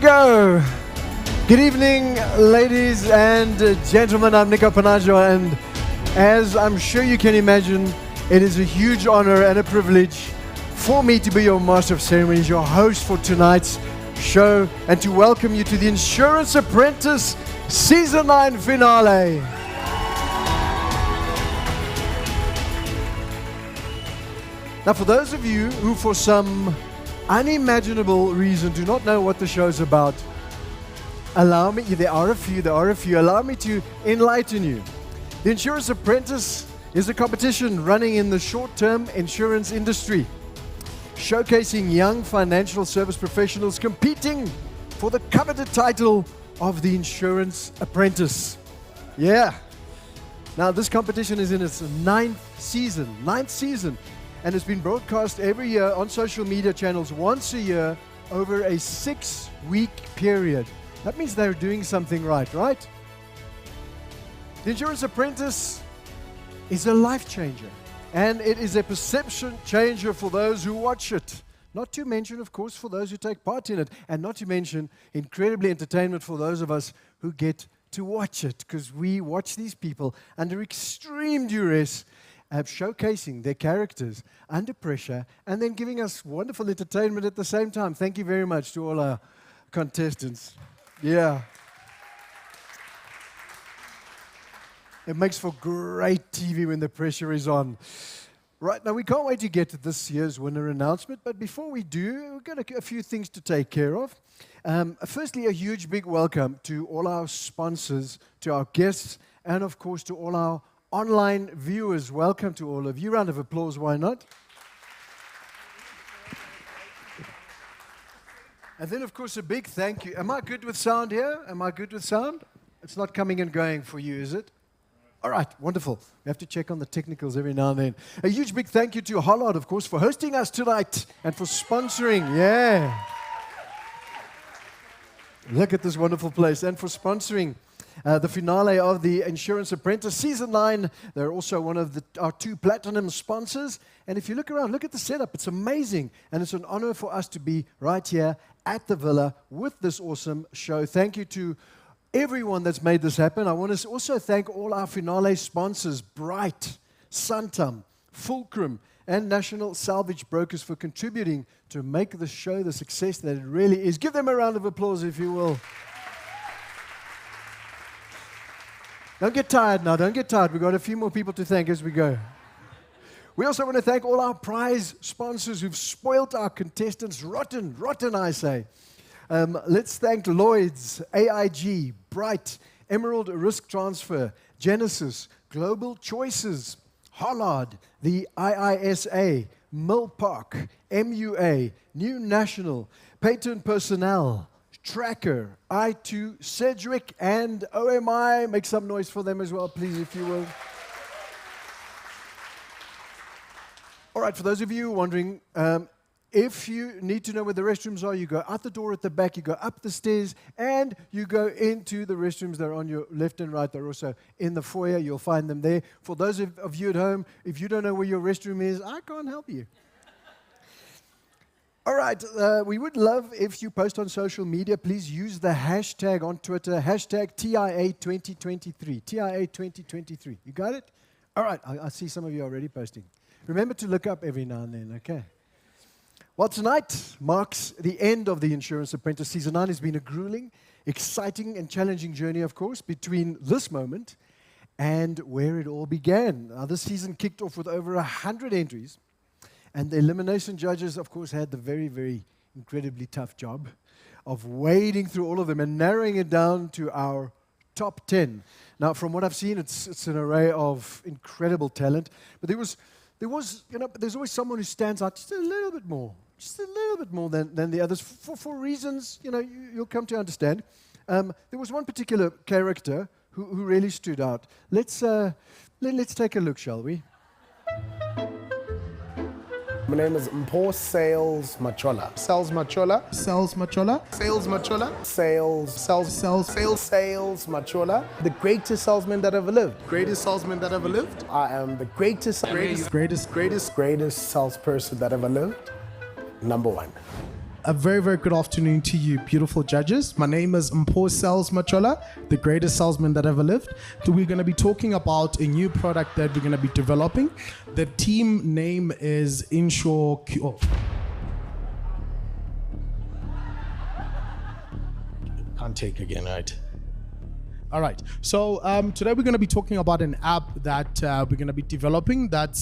go. Good evening, ladies and gentlemen. I'm Nico Panaggio, and as I'm sure you can imagine, it is a huge honor and a privilege for me to be your Master of Ceremonies, your host for tonight's show, and to welcome you to the Insurance Apprentice Season 9 finale. Now, for those of you who for some unimaginable reason do not know what the show's about, allow me, there are a few, allow me to enlighten you. The Insurance Apprentice is a competition running in the short-term insurance industry, showcasing young financial service professionals competing for the coveted title of the Insurance Apprentice. Yeah. Now, this competition is in its ninth season, and it's been broadcast every year on social media channels once a year over a 6-week period. That means they're doing something right? The Insurance Apprentice is a life changer, and it is a perception changer for those who watch it. Not to mention, of course, for those who take part in it, and not to mention incredibly entertainment for those of us who get to watch it, because we watch these people under extreme duress, showcasing their characters under pressure, and then giving us wonderful entertainment at the same time. Thank you very much to all our contestants. Yeah. It makes for great TV when the pressure is on. Right, now we can't wait to get to this year's winner announcement, but before we do, we've got a few things to take care of. Firstly, a huge big welcome to all our sponsors, to our guests, and of course to all our online viewers. Welcome to all of you. Round of applause, why not? And then, of course, a big thank you. Am I good with sound here? Am I good with sound? It's not coming and going for you, is it? All right, wonderful. We have to check on the technicals every now and then. A huge big thank you to Hollard, of course, for hosting us tonight and for sponsoring. Yeah. Look at this wonderful place. And for sponsoring the finale of the Insurance Apprentice Season 9. They're also one of our 2 platinum sponsors. And if you look around, look at the setup. It's amazing. And it's an honor for us to be right here at the Villa with this awesome show. Thank you to everyone that's made this happen. I want to also thank all our finale sponsors, Bright, Santam, Fulcrum, and National Salvage Brokers for contributing to make the show the success that it really is. Give them a round of applause, if you will. Don't get tired now, don't get tired. We've got a few more people to thank as we go. We also want to thank all our prize sponsors who've spoilt our contestants rotten, I say. Let's thank Lloyd's, AIG, Bright, Emerald Risk Transfer, Genesis, Global Choices, Hollard, the IISA, Millpark, MUA, New National, Payton Personnel, Tracker, I2, Cedric, and OMI. Make some noise for them as well, please, if you will. All right, for those of you wondering, if you need to know where the restrooms are, you go out the door at the back, you go up the stairs, and you go into the restrooms. They're on your left and right. They're also in the foyer. You'll find them there. For those of you at home, if you don't know where your restroom is, I can't help you. All right, we would love if you post on social media. Please use the hashtag on Twitter, hashtag TIA2023, TIA2023. You got it? All right, I see some of you already posting. Remember to look up every now and then, okay? Well, tonight marks the end of the Insurance Apprentice Season 9. It's been a grueling, exciting, and challenging journey, of course, between this moment and where it all began. Now, this season kicked off with over 100 entries. And the elimination judges, of course, had the very, very incredibly tough job of wading through all of them and narrowing it down to our top 10. Now, from what I've seen, it's an array of incredible talent. But there's always someone who stands out just a little bit more than the others for reasons, you'll come to understand. There was one particular character who really stood out. Let's take a look, shall we? My name is Mpo Sales Machola. Sales Machola. Sales Machola. Sales Machola. Sales Machola. The greatest salesman that ever lived. Greatest salesman that ever lived. I am the greatest salesperson that ever lived. Number 1. A very, very good afternoon to you, beautiful judges. My name is Sales Machola, the greatest salesman that ever lived. We're going to be talking about a new product that we're going to be developing. The team name is Insure Q. Can't take again, right? All right. So today we're going to be talking about an app that we're going to be developing that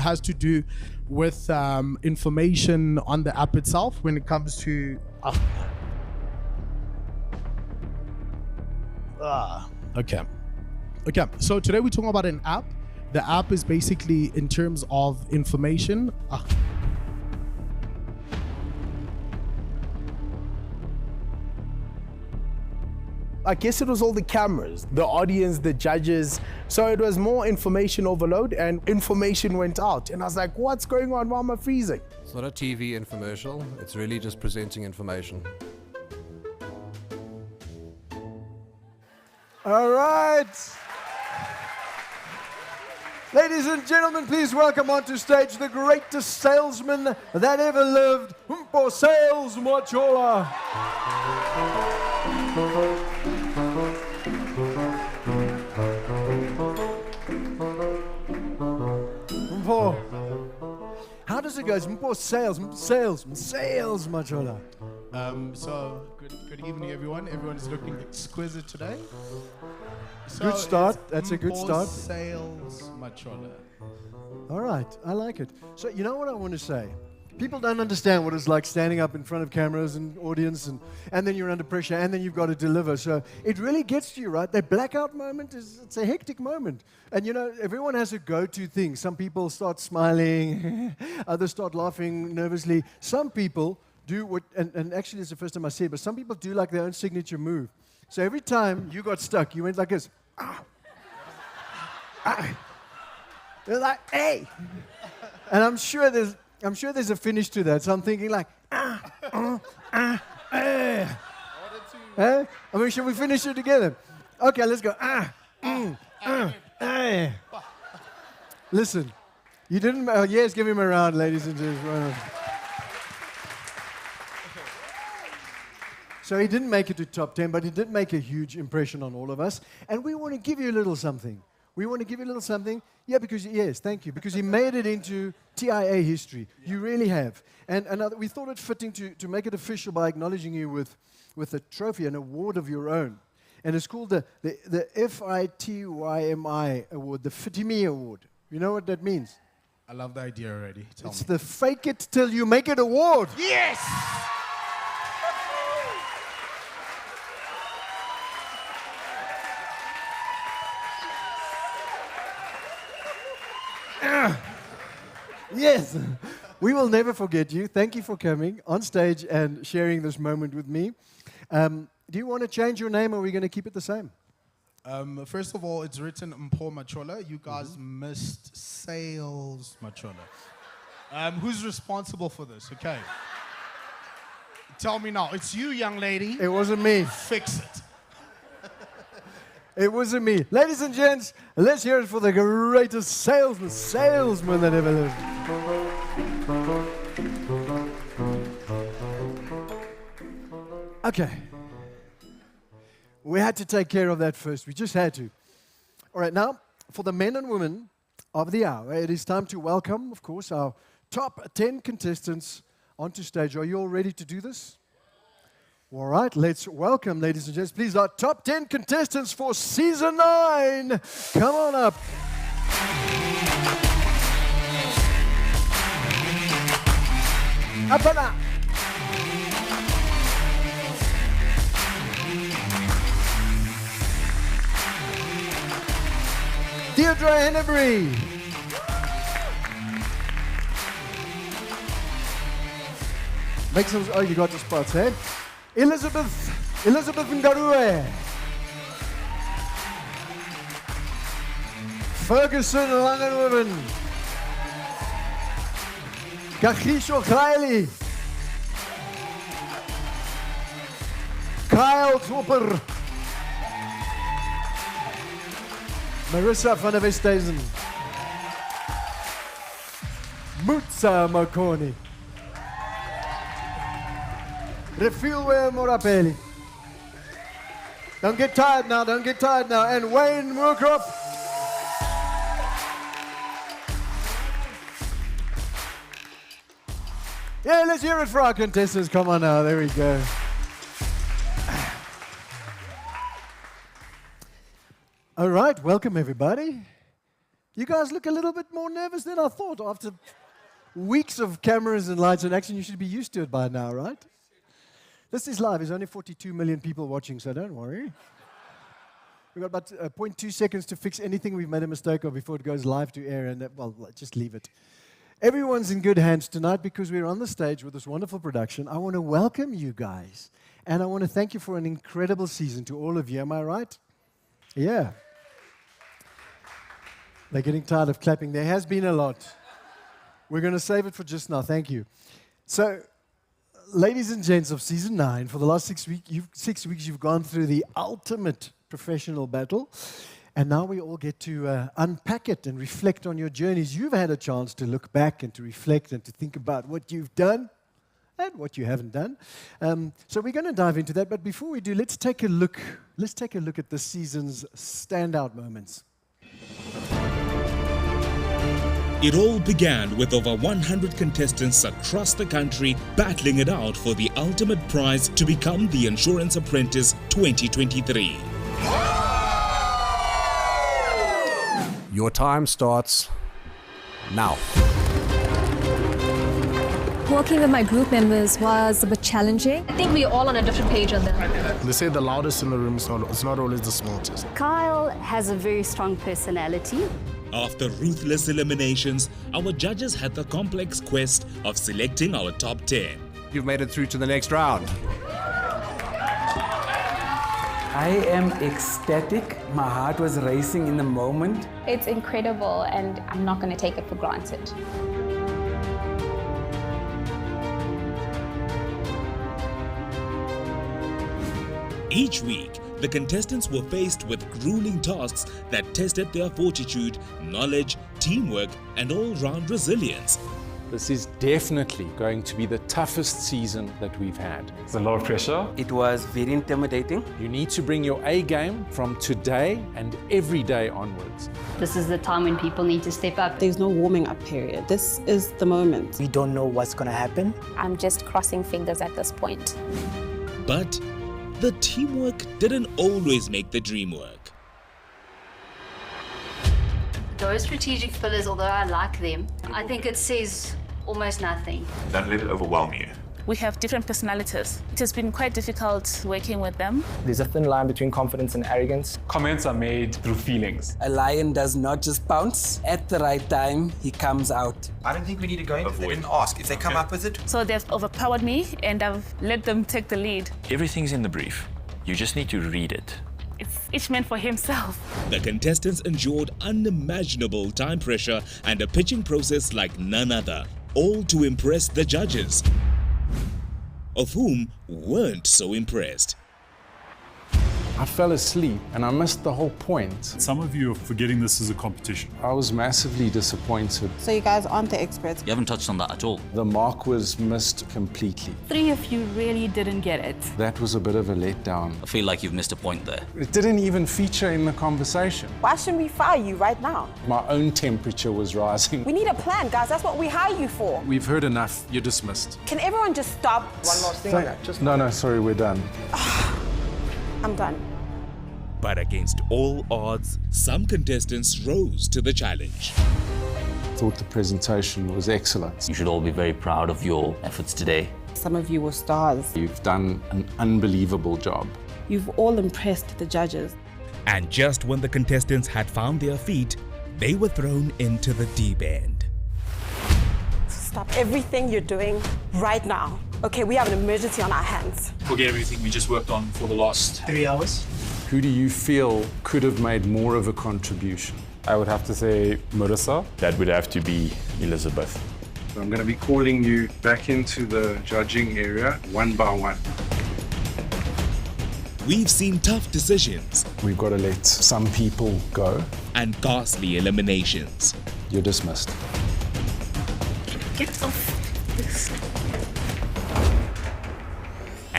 has to do with information on the app itself when it comes to. Okay. So today we're talking about an app. The app is basically in terms of information. I guess it was all the cameras, the audience, the judges. So it was more information overload and information went out. And I was like, what's going on? Why am I freezing? It's not a TV infomercial. It's really just presenting information. All right. Ladies and gentlemen, please welcome onto stage the greatest salesman that ever lived, Sales Machola. How does it go? Sales Machola. So good evening, everyone. Everyone's looking exquisite today. So Good start. That's a good start. Sales Machola. All right, I like it. So you know what I want to say? People don't understand what it's like standing up in front of cameras and audience, and then you're under pressure, and then you've got to deliver. So it really gets to you, right? That blackout moment it's a hectic moment. And you know, everyone has a go-to thing. Some people start smiling, others start laughing nervously. Some people do what, and actually it's the first time I see it, but some people do like their own signature move. So every time you got stuck, you went like this. They're like, hey! And I'm sure there's a finish to that. So I'm thinking like, I mean, should we finish it together? Okay, let's go. Listen, you didn't. Yes, give him a round, ladies and gentlemen. So he didn't make it to top 10, but he did make a huge impression on all of us. And we want to give you a little something. Yeah, yes, thank you. Because he made it into TIA history. Yeah. You really have. And we thought it fitting to make it official by acknowledging you with a trophy, an award of your own. And it's called the FITYMI award, the FITIMI award. You know what that means? I love the idea already. Tell it's me. the Fake It Till You Make It award. Yes! Yes, we will never forget you. Thank you for coming on stage and sharing this moment with me. Do you want to change your name, or are we going to keep it the same? First of all, it's written Mpo Machola. You guys missed Sales Machola. Who's responsible for this? Okay. Tell me now. It's you, young lady. It wasn't me. Fix it. It wasn't me. Ladies and gents, let's hear it for the greatest salesman that ever lived. Okay. We had to take care of that first. We just had to. All right, now, for the men and women of the hour, it is time to welcome, of course, our top 10 contestants onto stage. Are you all ready to do this? All right, let's welcome, ladies and gents, please, our top 10 contestants for Season 9. Come on up. Apana. Deirdre Hennebury. Make some, oh, you got the spots, eh? Elizabeth Ngarue. Ferguson Langenhoven. Kagisho Kylie. Kyle Topper. Marissa van der Westhuizen. Mutsa Makoni. Refilwe Morapeli. Don't get tired now, don't get tired now. And Wayne Moorcroft. Yeah, let's hear it for our contestants. Come on now, there we go. All right, welcome everybody. You guys look a little bit more nervous than I thought after weeks of cameras and lights and action. You should be used to it by now, right? This is live. There's only 42 million people watching, so don't worry. We've got about 0.2 seconds to fix anything we've made a mistake of before it goes live to air, and well, just leave it. Everyone's in good hands tonight because we're on the stage with this wonderful production. I want to welcome you guys, and I want to thank you for an incredible season to all of you. Am I right? Yeah. They're getting tired of clapping. There has been a lot. We're going to save it for just now. Thank you. So, ladies and gents of season 9, for the last 6 weeks, you've gone through the ultimate professional battle. And now we all get to unpack it and reflect on your journeys. You've had a chance to look back and to reflect and to think about what you've done and what you haven't done. So we're going to dive into that. But before we do, let's take a look at this season's standout moments. It all began with over 100 contestants across the country battling it out for the ultimate prize to become the Insurance Apprentice 2023. Your time starts now. Working with my group members was a bit challenging. I think we're all on a different page on that. They say the loudest in the room is not always the smartest. Kyle has a very strong personality. After ruthless eliminations, our judges had the complex quest of selecting our top 10. You've made it through to the next round. I am ecstatic. My heart was racing in the moment. It's incredible, and I'm not going to take it for granted. Each week, the contestants were faced with grueling tasks that tested their fortitude, knowledge, teamwork, and all-round resilience. This is definitely going to be the toughest season that we've had. It's a lot of pressure. It was very intimidating. You need to bring your A game from today and every day onwards. This is the time when people need to step up. There's no warming up period. This is the moment. We don't know what's going to happen. I'm just crossing fingers at this point. But the teamwork didn't always make the dream work. Those strategic pillars, although I like them, I think it says almost nothing. Don't let it overwhelm you. We have different personalities. It has been quite difficult working with them. There's a thin line between confidence and arrogance. Comments are made through feelings. A lion does not just pounce. At the right time, he comes out. I don't think we need to go into it. They didn't ask. If they come up with it. So they've overpowered me and I've let them take the lead. Everything's in the brief. You just need to read it. It's each man for himself. The contestants endured unimaginable time pressure and a pitching process like none other, all to impress the judges, of whom weren't so impressed. I fell asleep and I missed the whole point. Some of you are forgetting this is a competition. I was massively disappointed. So you guys aren't the experts. You haven't touched on that at all. The mark was missed completely. 3 of you really didn't get it. That was a bit of a letdown. I feel like you've missed a point there. It didn't even feature in the conversation. Why shouldn't we fire you right now? My own temperature was rising. We need a plan, guys. That's what we hire you for. We've heard enough. You're dismissed. Can everyone just stop? One last thing on that. No, sorry, we're done. I'm done. But against all odds, some contestants rose to the challenge. I thought the presentation was excellent. You should all be very proud of your efforts today. Some of you were stars. You've done an unbelievable job. You've all impressed the judges. And just when the contestants had found their feet, they were thrown into the deep end. Stop everything you're doing right now. Okay, we have an emergency on our hands. Forget everything we just worked on for the last 3 hours. Who do you feel could have made more of a contribution? I would have to say Marissa. That would have to be Elizabeth. I'm going to be calling you back into the judging area one by one. We've seen tough decisions. We've got to let some people go. And ghastly eliminations. You're dismissed. Get off this.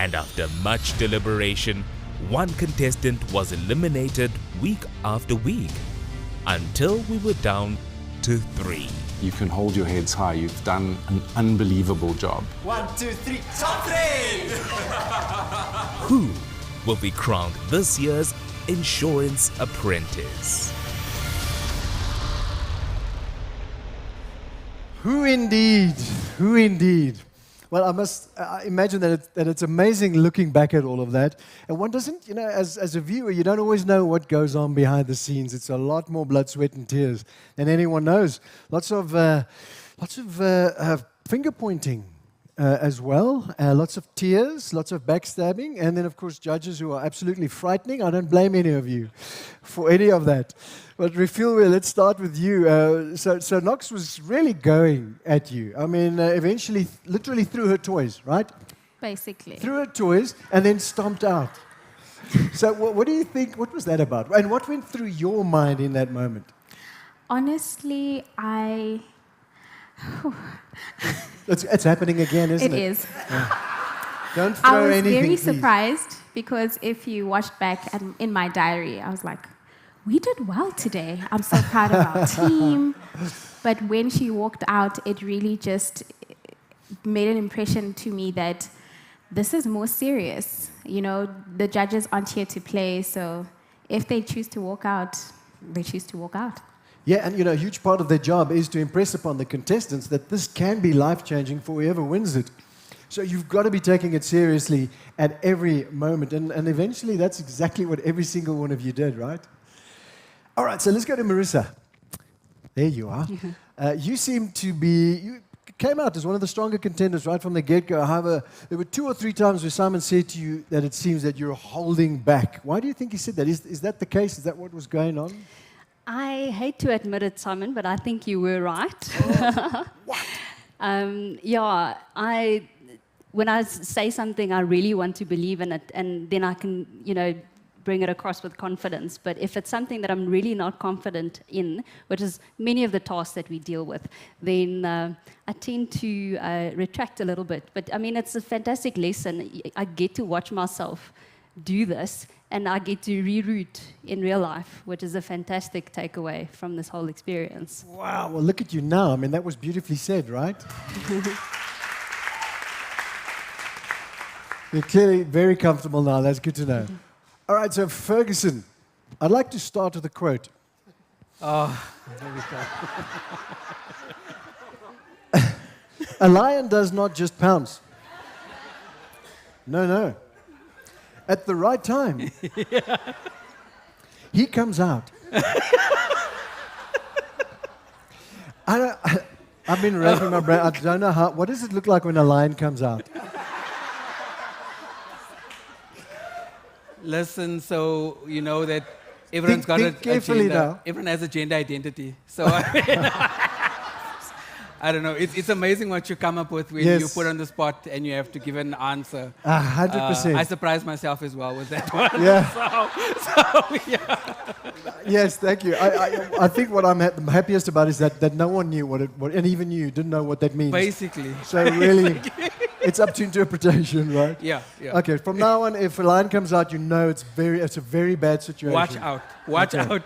And after much deliberation, one contestant was eliminated week after week until we were down to 3. You can hold your heads high. You've done an unbelievable job. 1, 2, 3, top 3! Who will be crowned this year's Insurance Apprentice? Who indeed? Who indeed? Well, I must imagine that it's amazing looking back at all of that. And one doesn't, as a viewer, you don't always know what goes on behind the scenes. It's a lot more blood, sweat, and tears than anyone knows. Lots of finger pointing as well. Lots of tears, lots of backstabbing, and then, of course, judges who are absolutely frightening. I don't blame any of you for any of that. But Refilwe, let's start with you. So Knox was really going at you. I mean, eventually, literally threw her toys, right? Basically. Threw her toys and then stomped out. So what do you think, what was that about? And what went through your mind in that moment? Honestly, It's happening again, isn't it? It is. Yeah. Don't throw anything, I was very please. surprised because if you watched back in my diary, I was like, we did well today. I'm so proud of our team. But when she walked out, it really just made an impression to me that this is more serious. The judges aren't here to play, so if they choose to walk out, they choose to walk out. Yeah, and a huge part of their job is to impress upon the contestants that this can be life-changing for whoever wins it. So you've got to be taking it seriously at every moment. And eventually, that's exactly what every single one of you did, right? All right, so let's go to Marissa. There you are. You seem to be... You came out as one of the stronger contenders right from the get-go. However, there were 2 or 3 times where Simon said to you that it seems that you're holding back. Why do you think he said that? Is that the case? Is that what was going on? I hate to admit it, Simon, but I think you were right. Oh, what? When I say something, I really want to believe in it, and then I can, bring it across with confidence. But if it's something that I'm really not confident in, which is many of the tasks that we deal with, then I tend to retract a little bit. But I mean, it's a fantastic lesson. I get to watch myself do this, and I get to reroute in real life, which is a fantastic takeaway from this whole experience. Wow, well, look at you now. I mean, that was beautifully said, right? You're clearly very comfortable now. That's good to know. All right, so Ferguson, I'd like to start with a quote. Oh, there we go. A lion does not just pounce. No. At the right time, he comes out. I've been racking my brain. I don't know how. What does it look like when a lion comes out? Listen, so you know that everyone's got a carefully gender. now. Everyone has a gender identity. So I don't know. It's amazing what you come up with when you put on the spot and you have to give an answer. 100%. I surprised myself as well with that one. Yeah. Yeah. Yes, thank you. I think what I'm happiest about is that no one knew what and even you didn't know what that means. Basically. So really, it's up to interpretation, right? Yeah. Okay, from now on, if a lion comes out, you know it's a very bad situation. Watch out.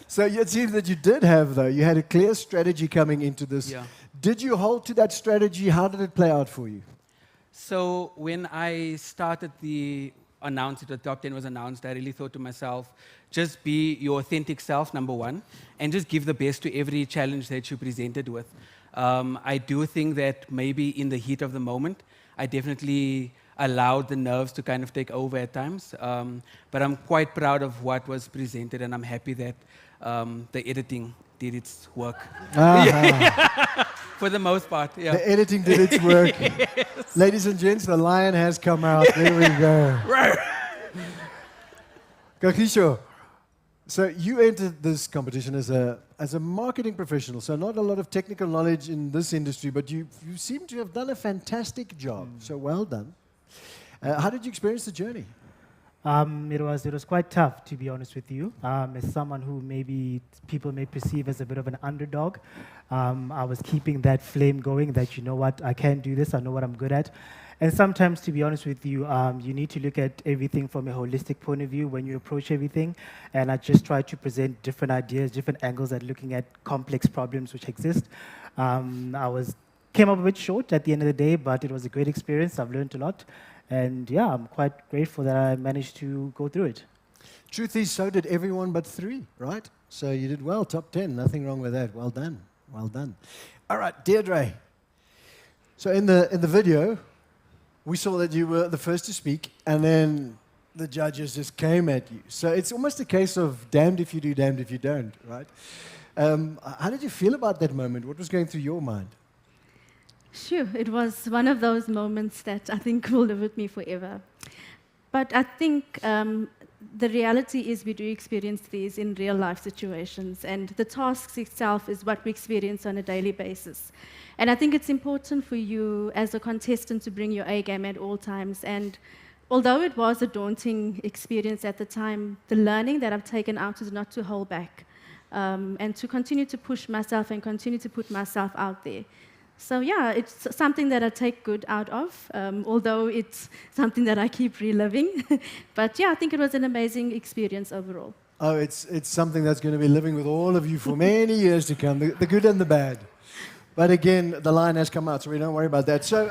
So it seems that you did have, though, you had a clear strategy coming into this. Yeah. Did you hold to that strategy? How did it play out for you? So when I started the top 10 was announced, I really thought to myself, just be your authentic self, number one, and just give the best to every challenge that you presented with. I do think that maybe in the heat of the moment, I definitely allowed the nerves to kind of take over at times. But I'm quite proud of what was presented, and I'm happy that the editing did its work. For the most part, yeah. The editing did its work. Yes. Ladies and gents, the lion has come out. There we go. Kagisho, so you entered this competition as a marketing professional, so not a lot of technical knowledge in this industry, but you seem to have done a fantastic job. So well done. How did you experience the journey? It was quite tough, to be honest with you. As someone who maybe people may perceive as a bit of an underdog, I was keeping that flame going that, you know what, I can do this, I know what I'm good at. And sometimes, to be honest with you, you need to look at everything from a holistic point of view when you approach everything. And I just try to present different ideas, different angles at looking at complex problems which exist. Came up a bit short at the end of the day, but it was a great experience. I've learned a lot. And yeah, I'm quite grateful that I managed to go through it. Truth is, so did everyone but 3, right? So you did well, top 10. Nothing wrong with that. Well done. Well done. All right, Deirdre. So in the video, we saw that you were the first to speak, and then the judges just came at you. So it's almost a case of damned if you do, damned if you don't, right? How did you feel about that moment? What was going through your mind? Sure, it was one of those moments that I think will live with me forever. But I think the reality is we do experience these in real life situations, and the tasks itself is what we experience on a daily basis. And I think it's important for you as a contestant to bring your A game at all times. And although it was a daunting experience at the time, the learning that I've taken out is not to hold back and to continue to push myself and continue to put myself out there. So yeah, it's something that I take good out of, although it's something that I keep reliving. But yeah, I think it was an amazing experience overall. Oh, it's something that's going to be living with all of you for many years to come, the good and the bad. But again, the line has come out, so we don't worry about that. So,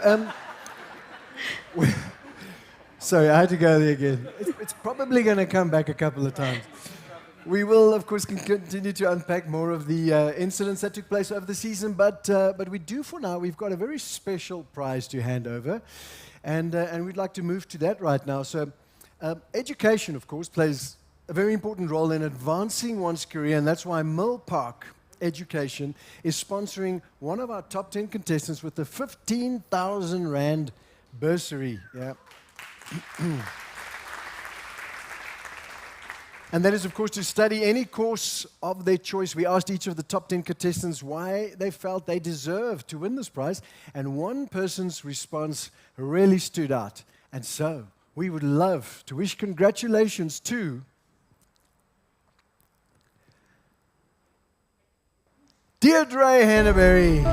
sorry, I had to go there again. It's probably going to come back a couple of times. We will, of course, continue to unpack more of the incidents that took place over the season, but we do for now. We've got a very special prize to hand over, and we'd like to move to that right now. So education, of course, plays a very important role in advancing one's career, and that's why Mill Park Education is sponsoring one of our top 10 contestants with the 15,000 Rand bursary. Yeah. And that is, of course, to study any course of their choice. We asked each of the top 10 contestants why they felt they deserved to win this prize, and one person's response really stood out. And so, we would love to wish congratulations to Deirdre Hannaberry.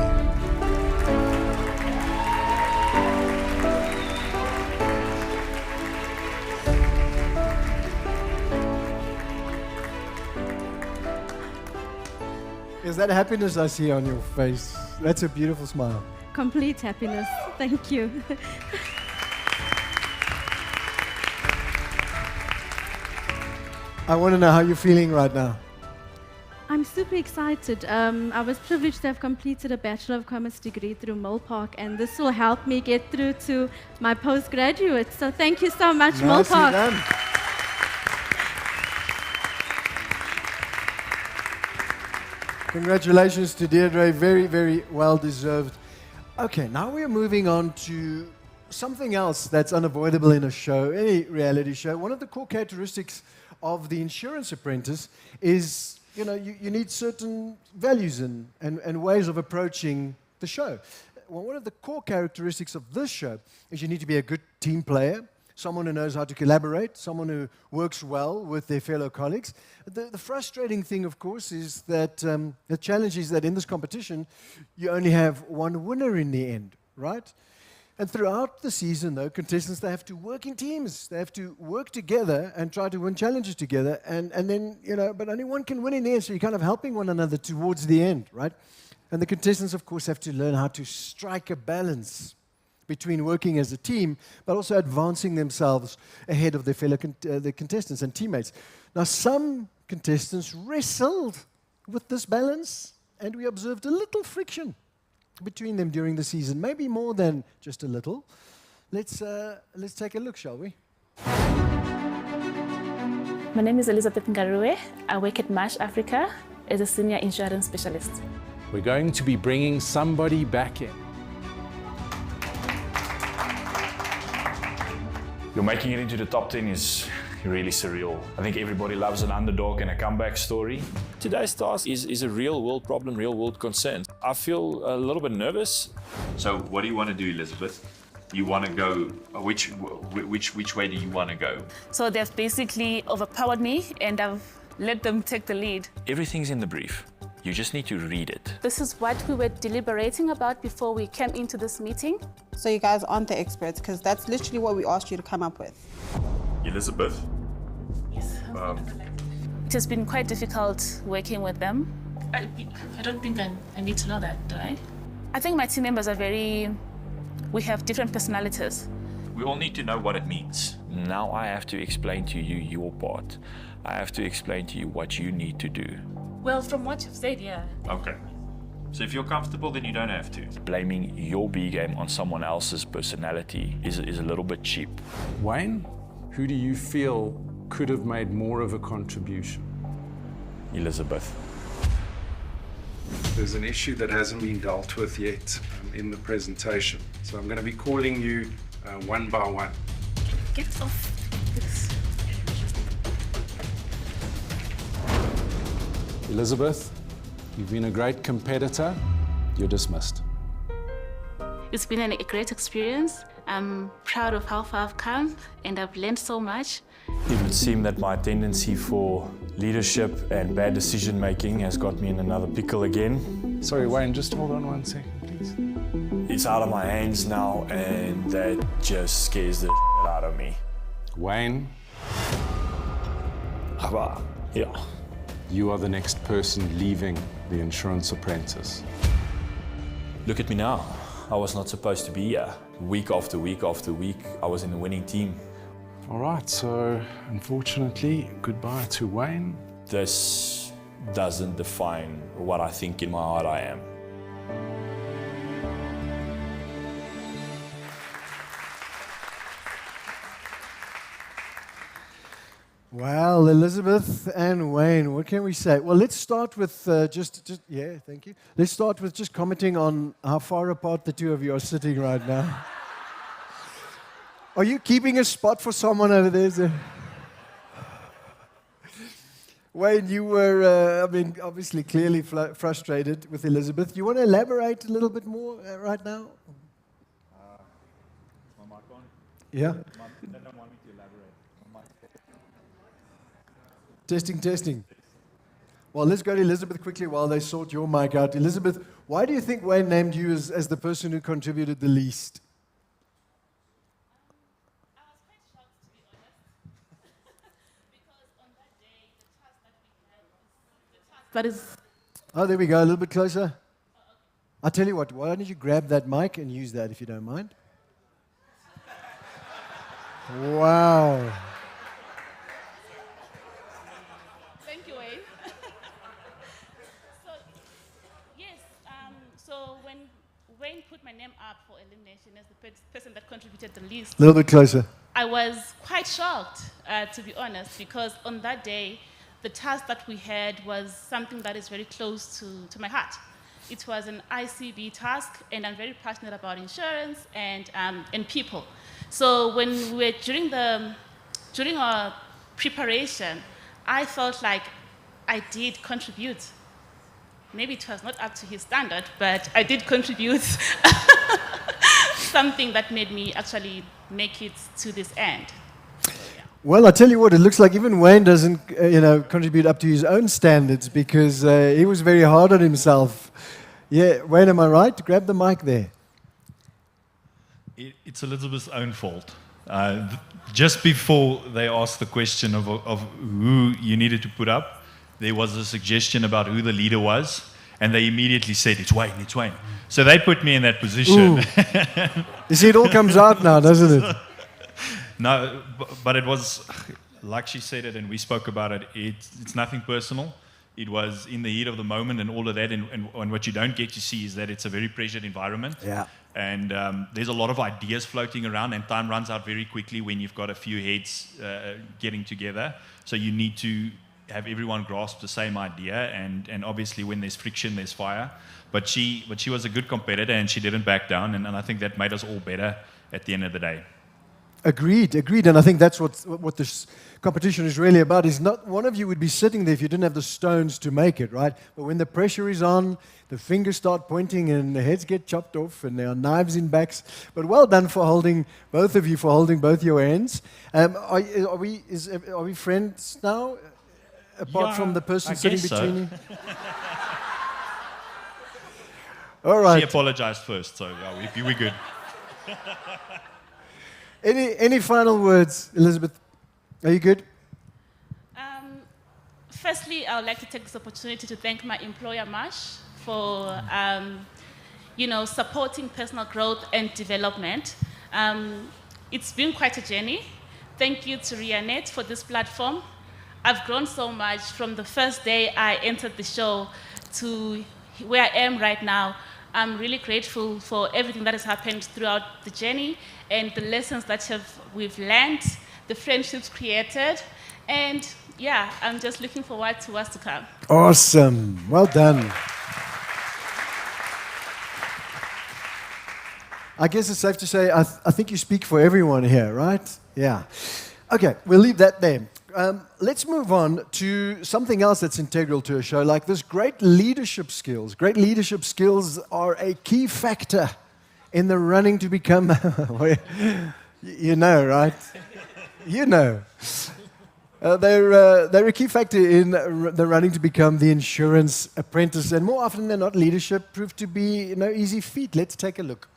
Is that happiness I see on your face? That's a beautiful smile. Complete happiness. Thank you. I want to know how you're feeling right now. I'm super excited. I was privileged to have completed a Bachelor of Commerce degree through Mill Park, and this will help me get through to my postgraduate. So thank you so much, Mill Park. Done. Congratulations to Deirdre, very, very well deserved. Okay, now we're moving on to something else that's unavoidable in a show, any reality show. One of the core characteristics of the insurance apprentice is, you need certain values and ways of approaching the show. Well, one of the core characteristics of this show is you need to be a good team player, someone who knows how to collaborate, someone who works well with their fellow colleagues. The frustrating thing, of course, is that the challenge is that in this competition, you only have one winner in the end, right? And throughout the season, though, contestants, they have to work in teams. They have to work together and try to win challenges together. And then, but only one can win in the end, so you're kind of helping one another towards the end, right? And the contestants, of course, have to learn how to strike a balance between working as a team, but also advancing themselves ahead of their fellow the contestants and teammates. Now, some contestants wrestled with this balance, and we observed a little friction between them during the season, maybe more than just a little. Let's take a look, shall we? My name is Elizabeth Ngarue. I work at Marsh Africa as a senior insurance specialist. We're going to be bringing somebody back in. Making it into the top 10 is really surreal. I think everybody loves an underdog and a comeback story. Today's task is a real-world problem, real-world concern. I feel a little bit nervous. So what do you want to do, Elizabeth? You want to go, which way do you want to go? So they've basically overpowered me, and I've let them take the lead. Everything's in the brief. You just need to read it. This is what we were deliberating about before we came into this meeting. So you guys aren't the experts, because that's literally what we asked you to come up with. Elizabeth? Yes. It has been quite difficult working with them. I don't think I need to know that, do I? I think my team members are we have different personalities. We all need to know what it means. Now I have to explain to you your part. I have to explain to you what you need to do. Well, from what you've said, yeah. Okay. So if you're comfortable, then you don't have to. Blaming your B game on someone else's personality is a little bit cheap. Wayne, who do you feel could have made more of a contribution? Elizabeth. There's an issue that hasn't been dealt with yet in the presentation. So I'm going to be calling you one by one. Get off this. Elizabeth, you've been a great competitor. You're dismissed. It's been a great experience. I'm proud of how far I've come, and I've learned so much. It would seem that my tendency for leadership and bad decision making has got me in another pickle again. Sorry, Wayne, just hold on 1 second, please. It's out of my hands now, and that just scares the shit out of me. Wayne. Yeah. You are the next person leaving the Insurance Apprentice. Look at me now. I was not supposed to be here. Week after week after week, I was in the winning team. All right, so unfortunately, goodbye to Wayne. This doesn't define what I think in my heart I am. Well, Elizabeth and Wayne, what can we say? Well, let's start with yeah, thank you. Let's start with just commenting on how far apart the two of you are sitting right now. Are you keeping a spot for someone over there, sir? Wayne, you were, obviously, clearly frustrated with Elizabeth. Do you want to elaborate a little bit more right now? Is my mic on? Yeah. They don't want me to elaborate. My mic. Testing. Well, let's go to Elizabeth quickly while they sort your mic out. Elizabeth, why do you think Wayne named you as the person who contributed the least? That is. Oh, there we go, a little bit closer. I'll tell you what, why don't you grab that mic and use that if you don't mind? Wow. Thank you, Wayne. So when Wayne put my name up for elimination as the person that contributed the least, A little bit closer. I was quite shocked, to be honest, because on that day, the task that we had was something that is very close to my heart. It was an ICB task, and I'm very passionate about insurance and people. So when we were during our preparation, I felt like I did contribute. Maybe it was not up to his standard, but I did contribute something that made me actually make it to this end. Well, I tell you what, it looks like even Wayne doesn't, contribute up to his own standards because he was very hard on himself. Yeah, Wayne, am I right? Grab the mic there. It's Elizabeth's own fault. Just before they asked the question of who you needed to put up, there was a suggestion about who the leader was, and they immediately said, it's Wayne. So they put me in that position. You see, it all comes out now, doesn't it? No, but it was, like she said it, and we spoke about it, it's nothing personal. It was in the heat of the moment and all of that, and what you don't get to see is that it's a very pressured environment. Yeah. And there's a lot of ideas floating around, and time runs out very quickly when you've got a few heads getting together. So you need to have everyone grasp the same idea, and obviously when there's friction, there's fire. But she was a good competitor, and she didn't back down, and I think that made us all better at the end of the day. Agreed, and I think that's what this competition is really about. Is not one of you would be sitting there if you didn't have the stones to make it, right? But when the pressure is on, the fingers start pointing and the heads get chopped off and there are knives in backs. But well done for holding, both of you, for holding both your hands. Are we friends now? Apart from the person sitting between you? All right. She apologized first, so we're good. Any final words, Elizabeth? Are you good? Firstly, I would like to take this opportunity to thank my employer, Marsh, for supporting personal growth and development. It's been quite a journey. Thank you to Rianet for this platform. I've grown so much from the first day I entered the show to where I am right now. I'm really grateful for everything that has happened throughout the journey and the lessons that we've learned, the friendships created, and yeah, I'm just looking forward to what's to come. Awesome. Well done. I guess it's safe to say, I think you speak for everyone here, right? Yeah. Okay, we'll leave that there. Let's move on to something else that's integral to a show like this, great leadership skills. Great leadership skills are a key factor in the running to become, you know, right? You know. They're a key factor in the running to become the insurance apprentice, and more often than not, leadership proved to be no easy feat. Let's take a look.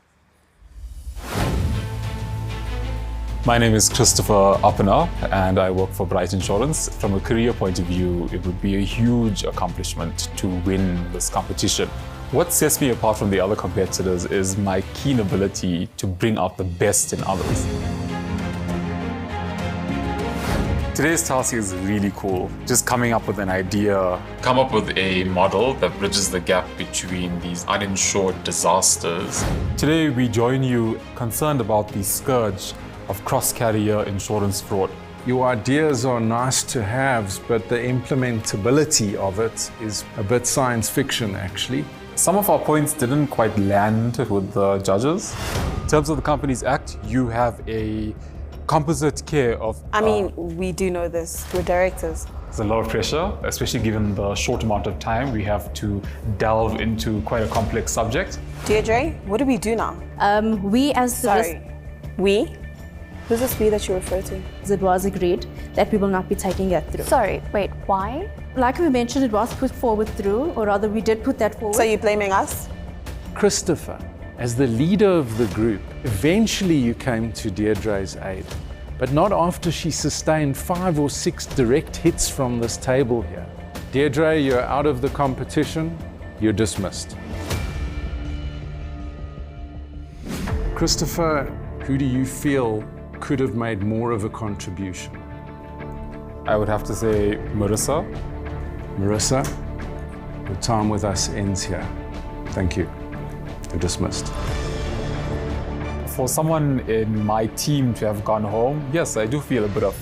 My name is Christopher Oppener, and I work for Bright Insurance. From a career point of view, it would be a huge accomplishment to win this competition. What sets me apart from the other competitors is my keen ability to bring out the best in others. Today's task is really cool. Just coming up with an idea. Come up with a model that bridges the gap between these uninsured disasters. Today we join you concerned about the scourge of cross-carrier insurance fraud. Your ideas are nice to have, but the implementability of it is a bit science fiction, actually. Some of our points didn't quite land with the judges. In terms of the Companies Act, you have a composite care of... I mean, we do know this. We're directors. There's a lot of pressure, especially given the short amount of time we have to delve into quite a complex subject. Deirdre, what do we do now? We as the... Sorry. We? Who's this we that you refer to? It was agreed that we will not be taking it through. Sorry, wait, why? Like we mentioned, it was put forward through, or rather we did put that forward. So you're blaming us? Christopher, as the leader of the group, eventually you came to Deirdre's aid, but not after she sustained 5 or 6 direct hits from this table here. Deirdre, you're out of the competition. You're dismissed. Christopher, who do you feel could have made more of a contribution? I would have to say Marissa. Marissa, your time with us ends here. Thank you. You're dismissed. For someone in my team to have gone home, yes, I do feel a bit of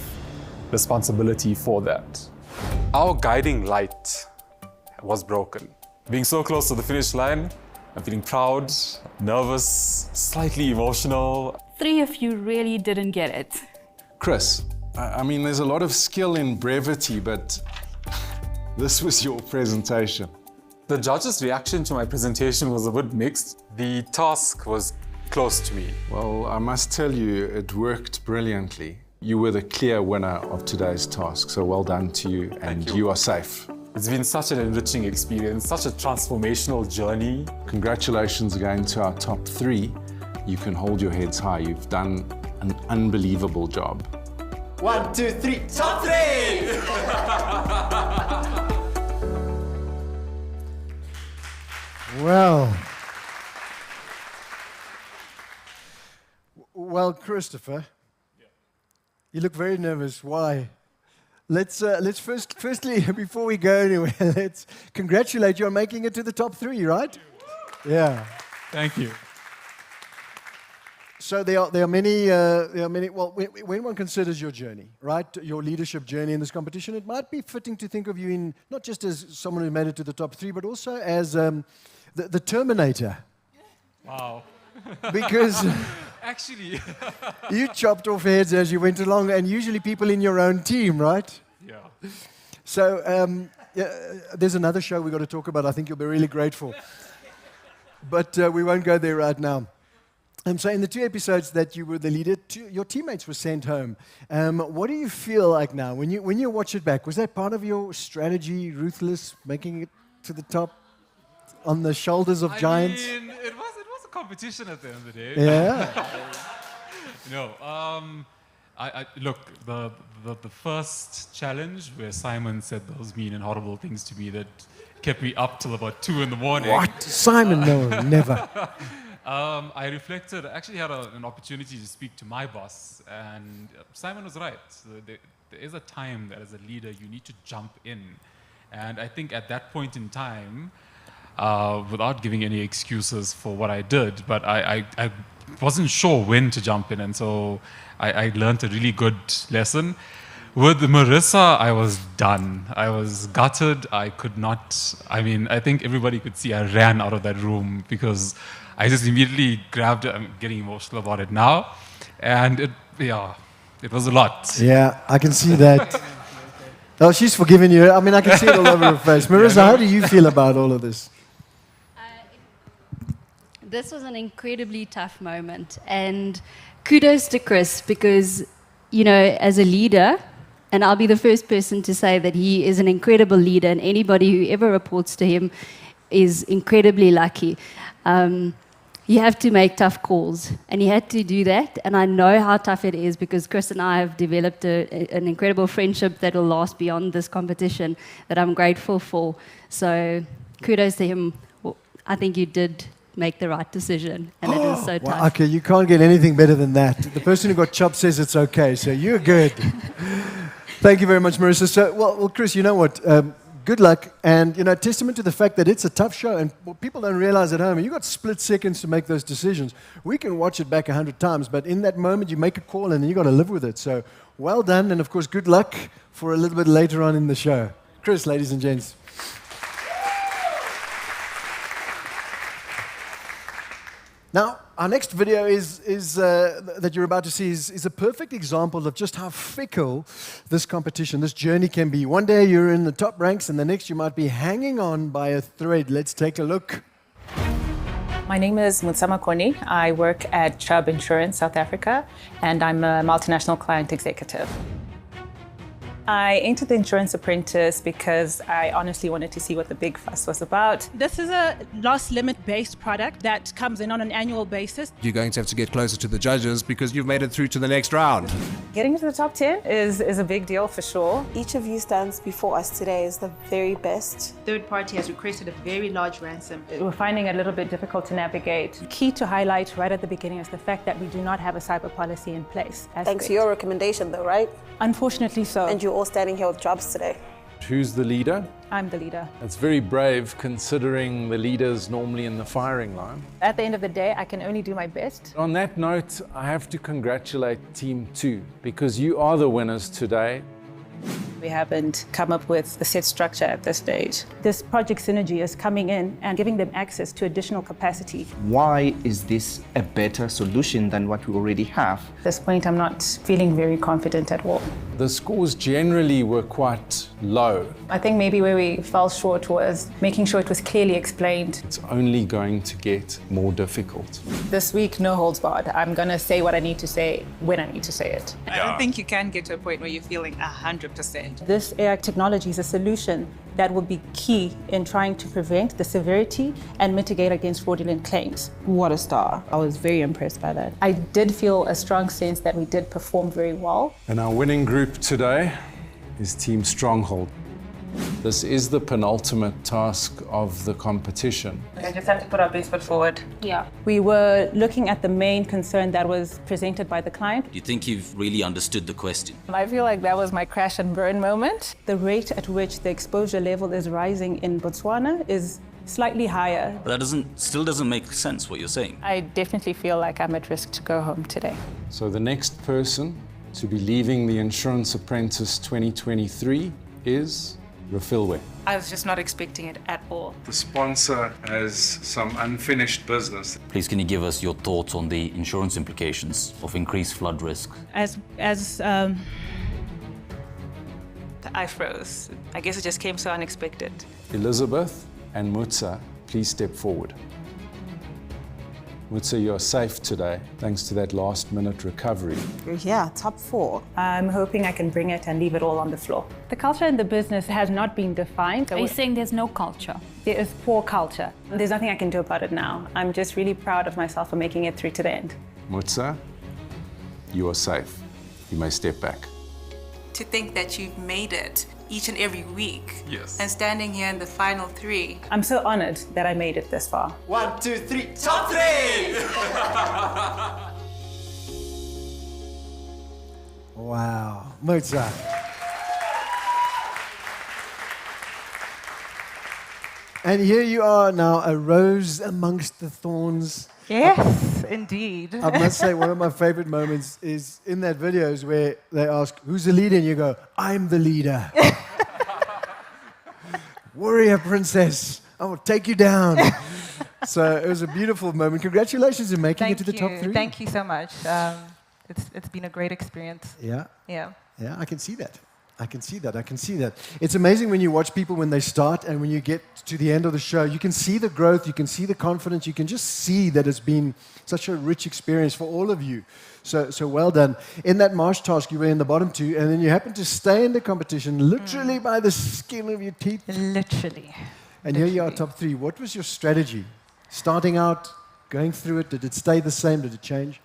responsibility for that. Our guiding light was broken. Being so close to the finish line, I'm feeling proud, nervous, slightly emotional. 3 of you really didn't get it. Chris, I mean, there's a lot of skill in brevity, but this was your presentation. The judges' reaction to my presentation was a bit mixed. The task was close to me. Well, I must tell you, it worked brilliantly. You were the clear winner of today's task, so well done to you, and you are safe. It's been such an enriching experience, such a transformational journey. Congratulations again to our top 3. You can hold your heads high. You've done an unbelievable job. 1, 2, 3, top 3! Well, Christopher, you look very nervous. Why? Let's firstly, before we go anywhere, let's congratulate you on making it to the top 3, right? Yeah. Thank you. So there are many. Well, when one considers your journey, right, your leadership journey in this competition, it might be fitting to think of you in not just as someone who made it to the top 3, but also as the Terminator. Wow. Because actually, you chopped off heads as you went along, and usually people in your own team, right? Yeah. So there's another show we've got to talk about. I think you'll be really grateful. But we won't go there right now. So in the 2 episodes that you were the leader, your teammates were sent home. What do you feel like now? When you watch it back, was that part of your strategy, ruthless, making it to the top on the shoulders of giants? I mean, it was a competition at the end of the day. Yeah. No. Look, the first challenge where Simon said those mean and horrible things to me that kept me up till about 2 in the morning. What? Simon, no, never. I reflected. I actually had an opportunity to speak to my boss, and Simon was right. So there is a time that as a leader you need to jump in, and I think at that point in time, without giving any excuses for what I did, but I wasn't sure when to jump in, and so I learned a really good lesson. With Marissa, I was done. I was gutted. I could not. I mean, I think everybody could see I ran out of that room because I just immediately grabbed it. I'm getting emotional about it now, and it was a lot. Yeah, I can see that. Oh, she's forgiven you. I mean, I can see it all over her face. Marissa, how do you feel about all of this? This was an incredibly tough moment, and kudos to Chris because, as a leader, and I'll be the first person to say that he is an incredible leader, and anybody who ever reports to him is incredibly lucky. You have to make tough calls, and he had to do that, and I know how tough it is because Chris and I have developed an incredible friendship that will last beyond this competition that I'm grateful for. So kudos to him. Well, I think you did make the right decision, and it was so tough. Well, okay, you can't get anything better than that. The person who got chopped says it's okay, so you're good. Thank you very much, Marissa. So, well, Chris, you know what? Good luck, and testament to the fact that it's a tough show, and what people don't realize at home, you got split seconds to make those decisions. We can watch it back 100 times, but in that moment, you make a call, and then you got to live with it. So, well done, and of course, good luck for a little bit later on in the show. Chris, ladies and gents. Now, our next video that you're about to see is a perfect example of just how fickle this competition, this journey can be. One day you're in the top ranks, and the next you might be hanging on by a thread. Let's take a look. My name is Mutsama Koni. I work at Chubb Insurance South Africa, and I'm a multinational client executive. I entered the Insurance Apprentice because I honestly wanted to see what the big fuss was about. This is a loss limit-based product that comes in on an annual basis. You're going to have to get closer to the judges because you've made it through to the next round. Getting into the top 10 is a big deal for sure. Each of you stands before us today as the very best. Third party has requested a very large ransom. We're finding it a little bit difficult to navigate. Key to highlight right at the beginning is the fact that we do not have a cyber policy in place. Thanks to your recommendation though, right? Unfortunately so. And you're all standing here with jobs today. Who's the leader? I'm the leader. That's very brave considering the leader's normally in the firing line. At the end of the day, I can only do my best. On that note, I have to congratulate Team 2 because you are the winners today. We haven't come up with a set structure at this stage. This project synergy is coming in and giving them access to additional capacity. Why is this a better solution than what we already have? At this point, I'm not feeling very confident at all. The scores generally were quite low. I think maybe where we fell short was making sure it was clearly explained. It's only going to get more difficult. This week, no holds barred. I'm going to say what I need to say when I need to say it. I don't think you can get to a point where you're feeling 100%. This AI technology is a solution that will be key in trying to prevent the severity and mitigate against fraudulent claims. What a star. I was very impressed by that. I did feel a strong sense that we did perform very well. And our winning group today is Team Stronghold. This is the penultimate task of the competition. We just have to put our best foot forward. Yeah. We were looking at the main concern that was presented by the client. Do you think you've really understood the question? I feel like that was my crash and burn moment. The rate at which the exposure level is rising in Botswana is slightly higher. But that still doesn't make sense what you're saying. I definitely feel like I'm at risk to go home today. So the next person to be leaving the Insurance Apprentice 2023 is Refilwe. I was just not expecting it at all. The sponsor has some unfinished business. Please, can you give us your thoughts on the insurance implications of increased flood risk? I froze. I guess it just came so unexpected. Elizabeth and Mutsa, please step forward. Mutsa, you're safe today, thanks to that last-minute recovery. We're here, top 4. I'm hoping I can bring it and leave it all on the floor. The culture in the business has not been defined. Are you saying there's no culture? There is poor culture. There's nothing I can do about it now. I'm just really proud of myself for making it through to the end. Mutsa, you are safe. You may step back. To think that you've made it each and every week. Yes. And standing here in the final 3. I'm so honored that I made it this far. 1, 2, 3, top 3! Wow, Mutsa. And here you are now, a rose amongst the thorns. Yes, indeed. I must say, one of my favorite moments is in that video is where they ask, who's the leader? And you go, I'm the leader. Warrior princess, I will take you down. So it was a beautiful moment. Congratulations on making it to the top 3. Thank you so much. It's been a great experience. Yeah. Yeah. Yeah, I can see that. I can see that. It's amazing when you watch people when they start and when you get to the end of the show, you can see the growth, you can see the confidence, you can just see that it's been such a rich experience for all of you. So well done. In that march task, you were in the bottom 2, and then you happened to stay in the competition literally by the skin of your teeth. Literally. And here you are, top 3. What was your strategy? Starting out, going through it, did it stay the same? Did it change?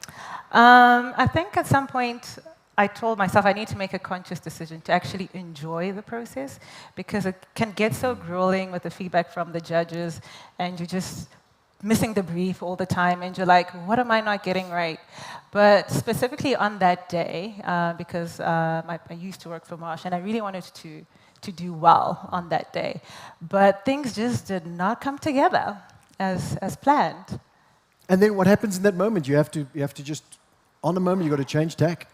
I think at some point, I told myself I need to make a conscious decision to actually enjoy the process, because it can get so grueling with the feedback from the judges and you're just missing the brief all the time and you're like, what am I not getting right? But specifically on that day, because I used to work for Marsh and I really wanted to do well on that day, but things just did not come together as planned. And then what happens in that moment? You have to just, on the moment, you've got to change tack.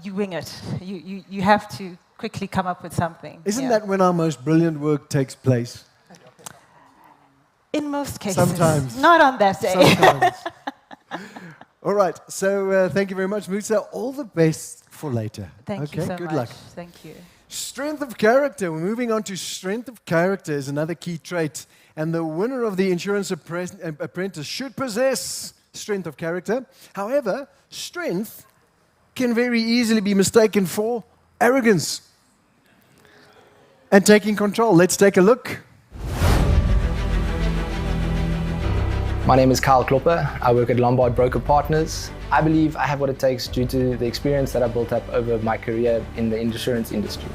You wing it. You have to quickly come up with something. Isn't that when our most brilliant work takes place? In most cases. Sometimes. Not on that day. Sometimes. All right. So thank you very much, Mutsa. All the best for later. Thank you so much. Good luck. Thank you. Strength of character. We're moving on to strength of character is another key trait. And the winner of the Insurance Apprentice should possess strength of character. However, strength can very easily be mistaken for arrogance and taking control. Let's take a look. My name is Kyle Klopper. I work at Lombard Broker Partners. I believe I have what it takes due to the experience that I built up over my career in the insurance industry.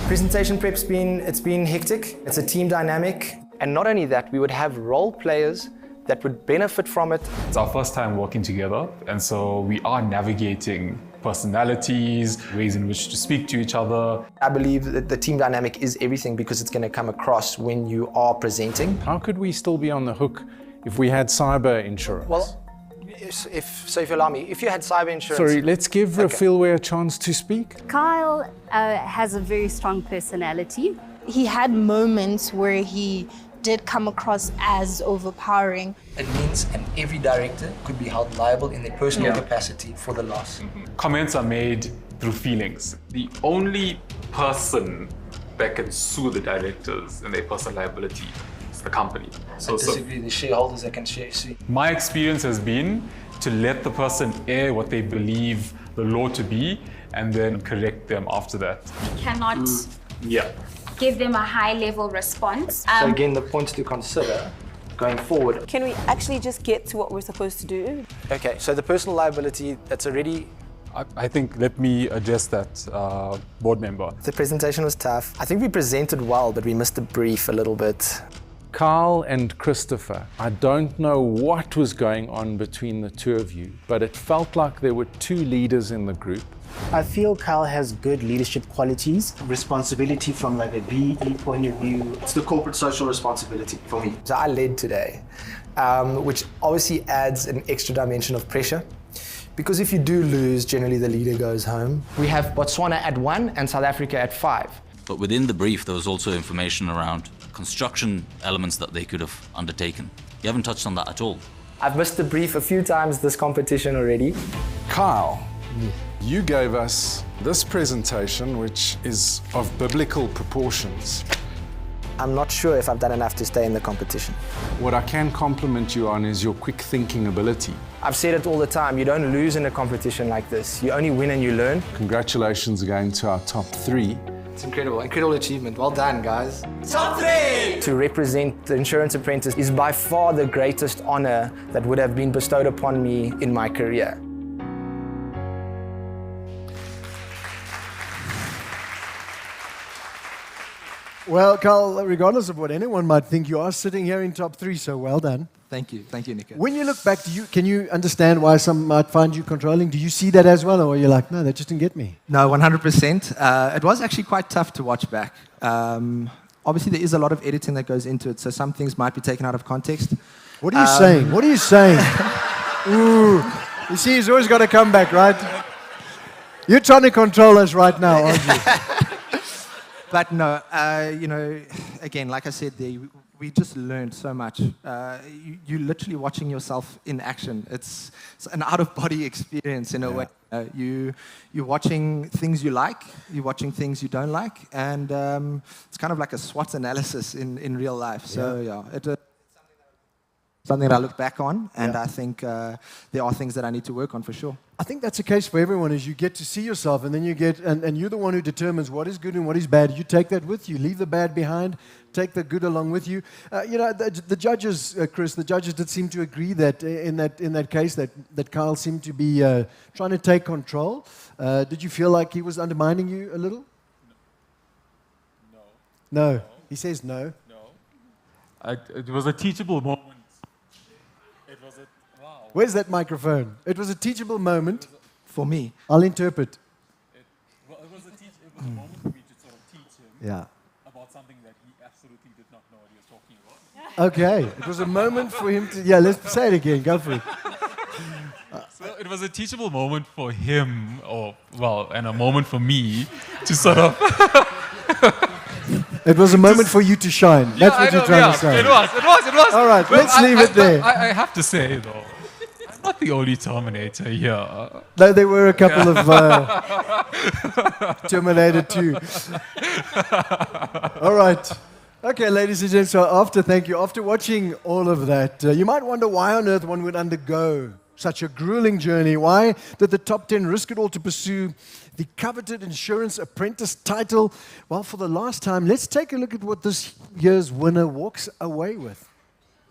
Presentation prep's been hectic. It's a team dynamic. And not only that, we would have role players that would benefit from it. It's our first time working together, and so we are navigating personalities, ways in which to speak to each other. I believe that the team dynamic is everything because it's going to come across when you are presenting. How could we still be on the hook if we had cyber insurance? Well, if you allow me, if you had cyber insurance... Sorry, let's give Rafilwe a chance to speak. Kyle has a very strong personality. He had moments where he did come across as overpowering. It means every director could be held liable in their personal capacity for the loss. Comments are made through feelings. The only person that can sue the directors and their personal liability is the company. So the shareholders that can sue. My experience has been to let the person air what they believe the law to be and then correct them after that. You cannot give them a high-level response. So again, the points to consider going forward. Can we actually just get to what we're supposed to do? Okay, so the personal liability, that's already... I think, let me address that, board member. The presentation was tough. I think we presented well, but we missed the brief a little bit. Carl and Christopher, I don't know what was going on between the two of you, but it felt like there were two leaders in the group. I feel Kyle has good leadership qualities. Responsibility from like a BE point of view. It's the corporate social responsibility for me. So I led today, which obviously adds an extra dimension of pressure. Because if you do lose, generally the leader goes home. We have Botswana at 1 and South Africa at 5. But within the brief, there was also information around construction elements that they could have undertaken. You haven't touched on that at all. I've missed the brief a few times this competition already. Kyle, you gave us this presentation, which is of biblical proportions. I'm not sure if I've done enough to stay in the competition. What I can compliment you on is your quick thinking ability. I've said it all the time, you don't lose in a competition like this. You only win and you learn. Congratulations again to our top 3. It's incredible achievement. Well done, guys. Top 3! To represent the Insurance Apprentice is by far the greatest honor that would have been bestowed upon me in my career. Well, Carl, regardless of what anyone might think, you are sitting here in top 3, so well done. Thank you, Nico. When you look back, can you understand why some might find you controlling? Do you see that as well, or are you like, no, that just didn't get me? No, 100%. It was actually quite tough to watch back. Obviously, there is a lot of editing that goes into it, so some things might be taken out of context. What are you saying? What are you saying? Ooh, you see, he's always got to come back, right? You're trying to control us right now, aren't you? But no, again, like I said, we just learned so much. You're literally watching yourself in action. It's an out-of-body experience in a way. You're watching things you like, you're watching things you don't like, and it's kind of like a SWOT analysis in real life. So it's something that I look back on, and I think there are things that I need to work on for sure. I think that's the case for everyone, is you get to see yourself, and then you get, and you're the one who determines what is good and what is bad. You take that with you, leave the bad behind, take the good along with you. The judges, Chris, the judges did seem to agree that in that case that Kyle seemed to be trying to take control. Did you feel like he was undermining you a little? No. He says no. It was a teachable moment. Where's that microphone? It was a teachable moment. For me. I'll interpret. It was a moment for me to sort of teach him about something that he absolutely did not know what he was talking about. Okay. It was a moment for him to... Yeah, let's say it again. Go for it. So it was a teachable moment for him, and a moment for me to sort of... It was a moment for you to shine. That's what you're trying to say. It was. All right, let's leave it there. I have to say, though, I'm not the only Terminator here. No, there were a couple of Terminator 2. All right. Okay, ladies and gents, so after watching all of that, you might wonder why on earth one would undergo such a grueling journey. Why did the top 10 risk it all to pursue the coveted Insurance Apprentice title? Well, for the last time, let's take a look at what this year's winner walks away with.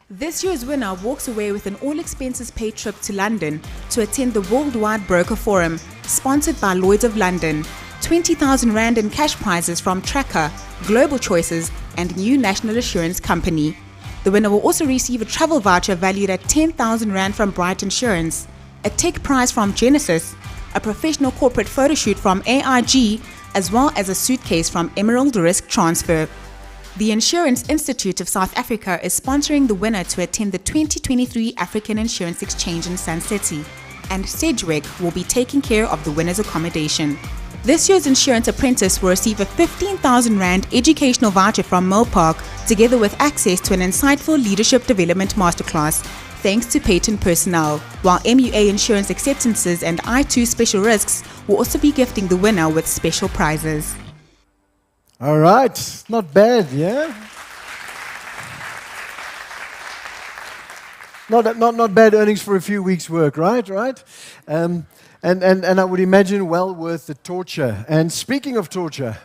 This year's winner walks away with an all-expenses-paid trip to London to attend the Worldwide Broker Forum, sponsored by Lloyd's of London. 20,000 Rand in cash prizes from Tracker, Global Choices, and New National Assurance Company. The winner will also receive a travel voucher valued at 10,000 Rand from Bright Insurance, a tech prize from Genesis, a professional corporate photo shoot from AIG, as well as a suitcase from Emerald Risk Transfer. The Insurance Institute of South Africa is sponsoring the winner to attend the 2023 African Insurance Exchange in Sun City, and Sedgwick will be taking care of the winner's accommodation. This year's Insurance Apprentice will receive a 15,000 Rand educational voucher from Mopark, together with access to an insightful leadership development masterclass, thanks to Payton personnel, while MUA Insurance Acceptances and I2 Special Risks will also be gifting the winner with special prizes. All right, not bad, yeah? Not bad earnings for a few weeks' work, right? And I would imagine well worth the torture. And speaking of torture,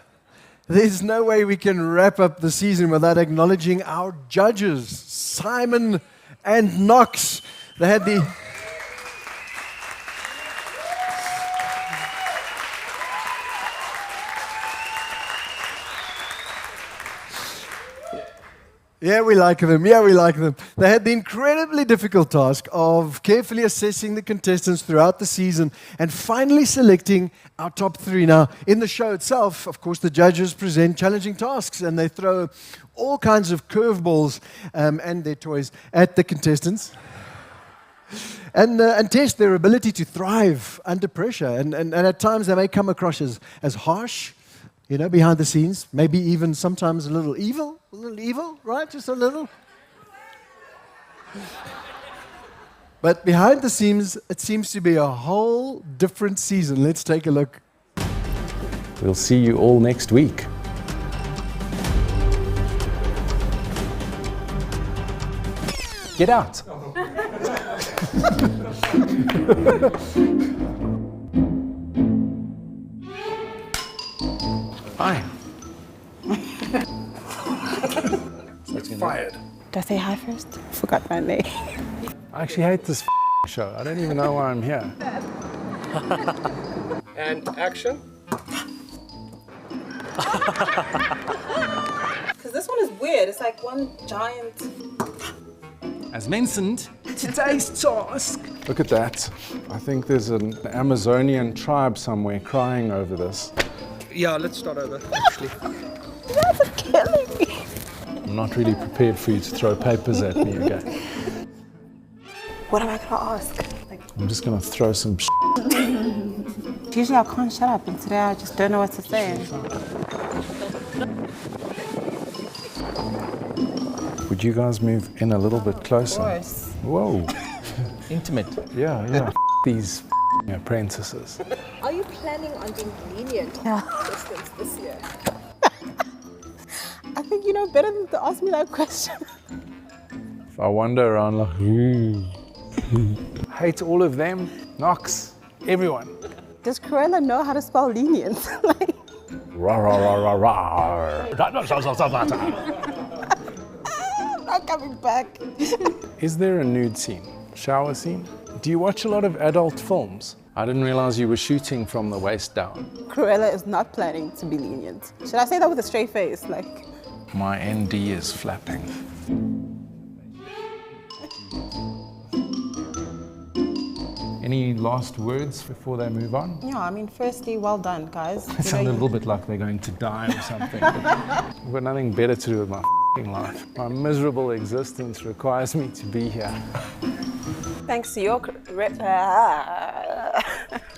there's no way we can wrap up the season without acknowledging our judges, Simon and Knox. They had the... Yeah, we like them. They had the incredibly difficult task of carefully assessing the contestants throughout the season and finally selecting our top 3. Now, in the show itself, of course, the judges present challenging tasks and they throw all kinds of curveballs and their toys at the contestants and test their ability to thrive under pressure. And at times they may come across as harsh, behind the scenes, maybe even sometimes a little evil, right? Just a little. But behind the scenes, it seems to be a whole different season. Let's take a look. We'll see you all next week. Get out. Fine. Fired. Do I say hi first? Forgot my name. I actually hate this show. I don't even know why I'm here. And action. Because this one is weird. It's like one giant. As mentioned, today's task. Look at that. I think there's an Amazonian tribe somewhere crying over this. Yeah, let's start over, actually. You guys are killing me. I'm not really prepared for you to throw papers at me again. What am I going to ask? I'm just going to throw some Usually I can't shut up, and today I just don't know what to say. Would you guys move in a little bit closer? Of course. Whoa. Intimate. Yeah. These apprentices. Are you planning on being lenient on distance this year? I think you know better than to ask me that question. If I wander around like, hate all of them, Knox, everyone. Does Cruella know how to spell lenient? Rawr, rawr, rawr, rawr. Not coming back. Is there a nude scene? Shower scene? Do you watch a lot of adult films? I didn't realize you were shooting from the waist down. Cruella is not planning to be lenient. Should I say that with a straight face? My ND is flapping. Any last words before they move on? Yeah, I mean, firstly, well done, guys. It sounded a little bit like they're going to die or something. I've got nothing better to do with my life. My miserable existence requires me to be here. Thanks to your...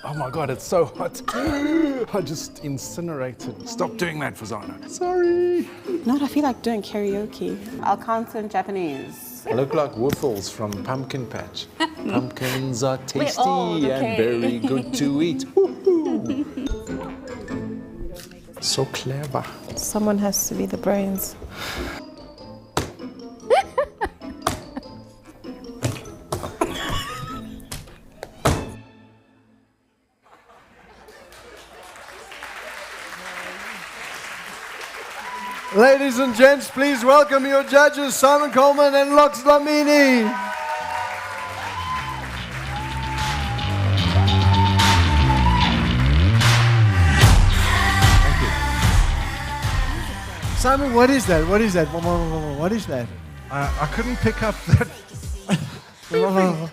Oh my God, it's so hot. I just incinerated. Stop doing that, Fazana. Sorry. No, I feel like doing karaoke. I'll count in Japanese. I look like Woofles from Pumpkin Patch. Pumpkins are tasty old, okay. and very good to eat. So clever. Someone has to be the brains. Ladies and gents, please welcome your judges, Simon Coleman and Lox Dlamini. Simon, what is that? What is that? What is that? I couldn't pick up that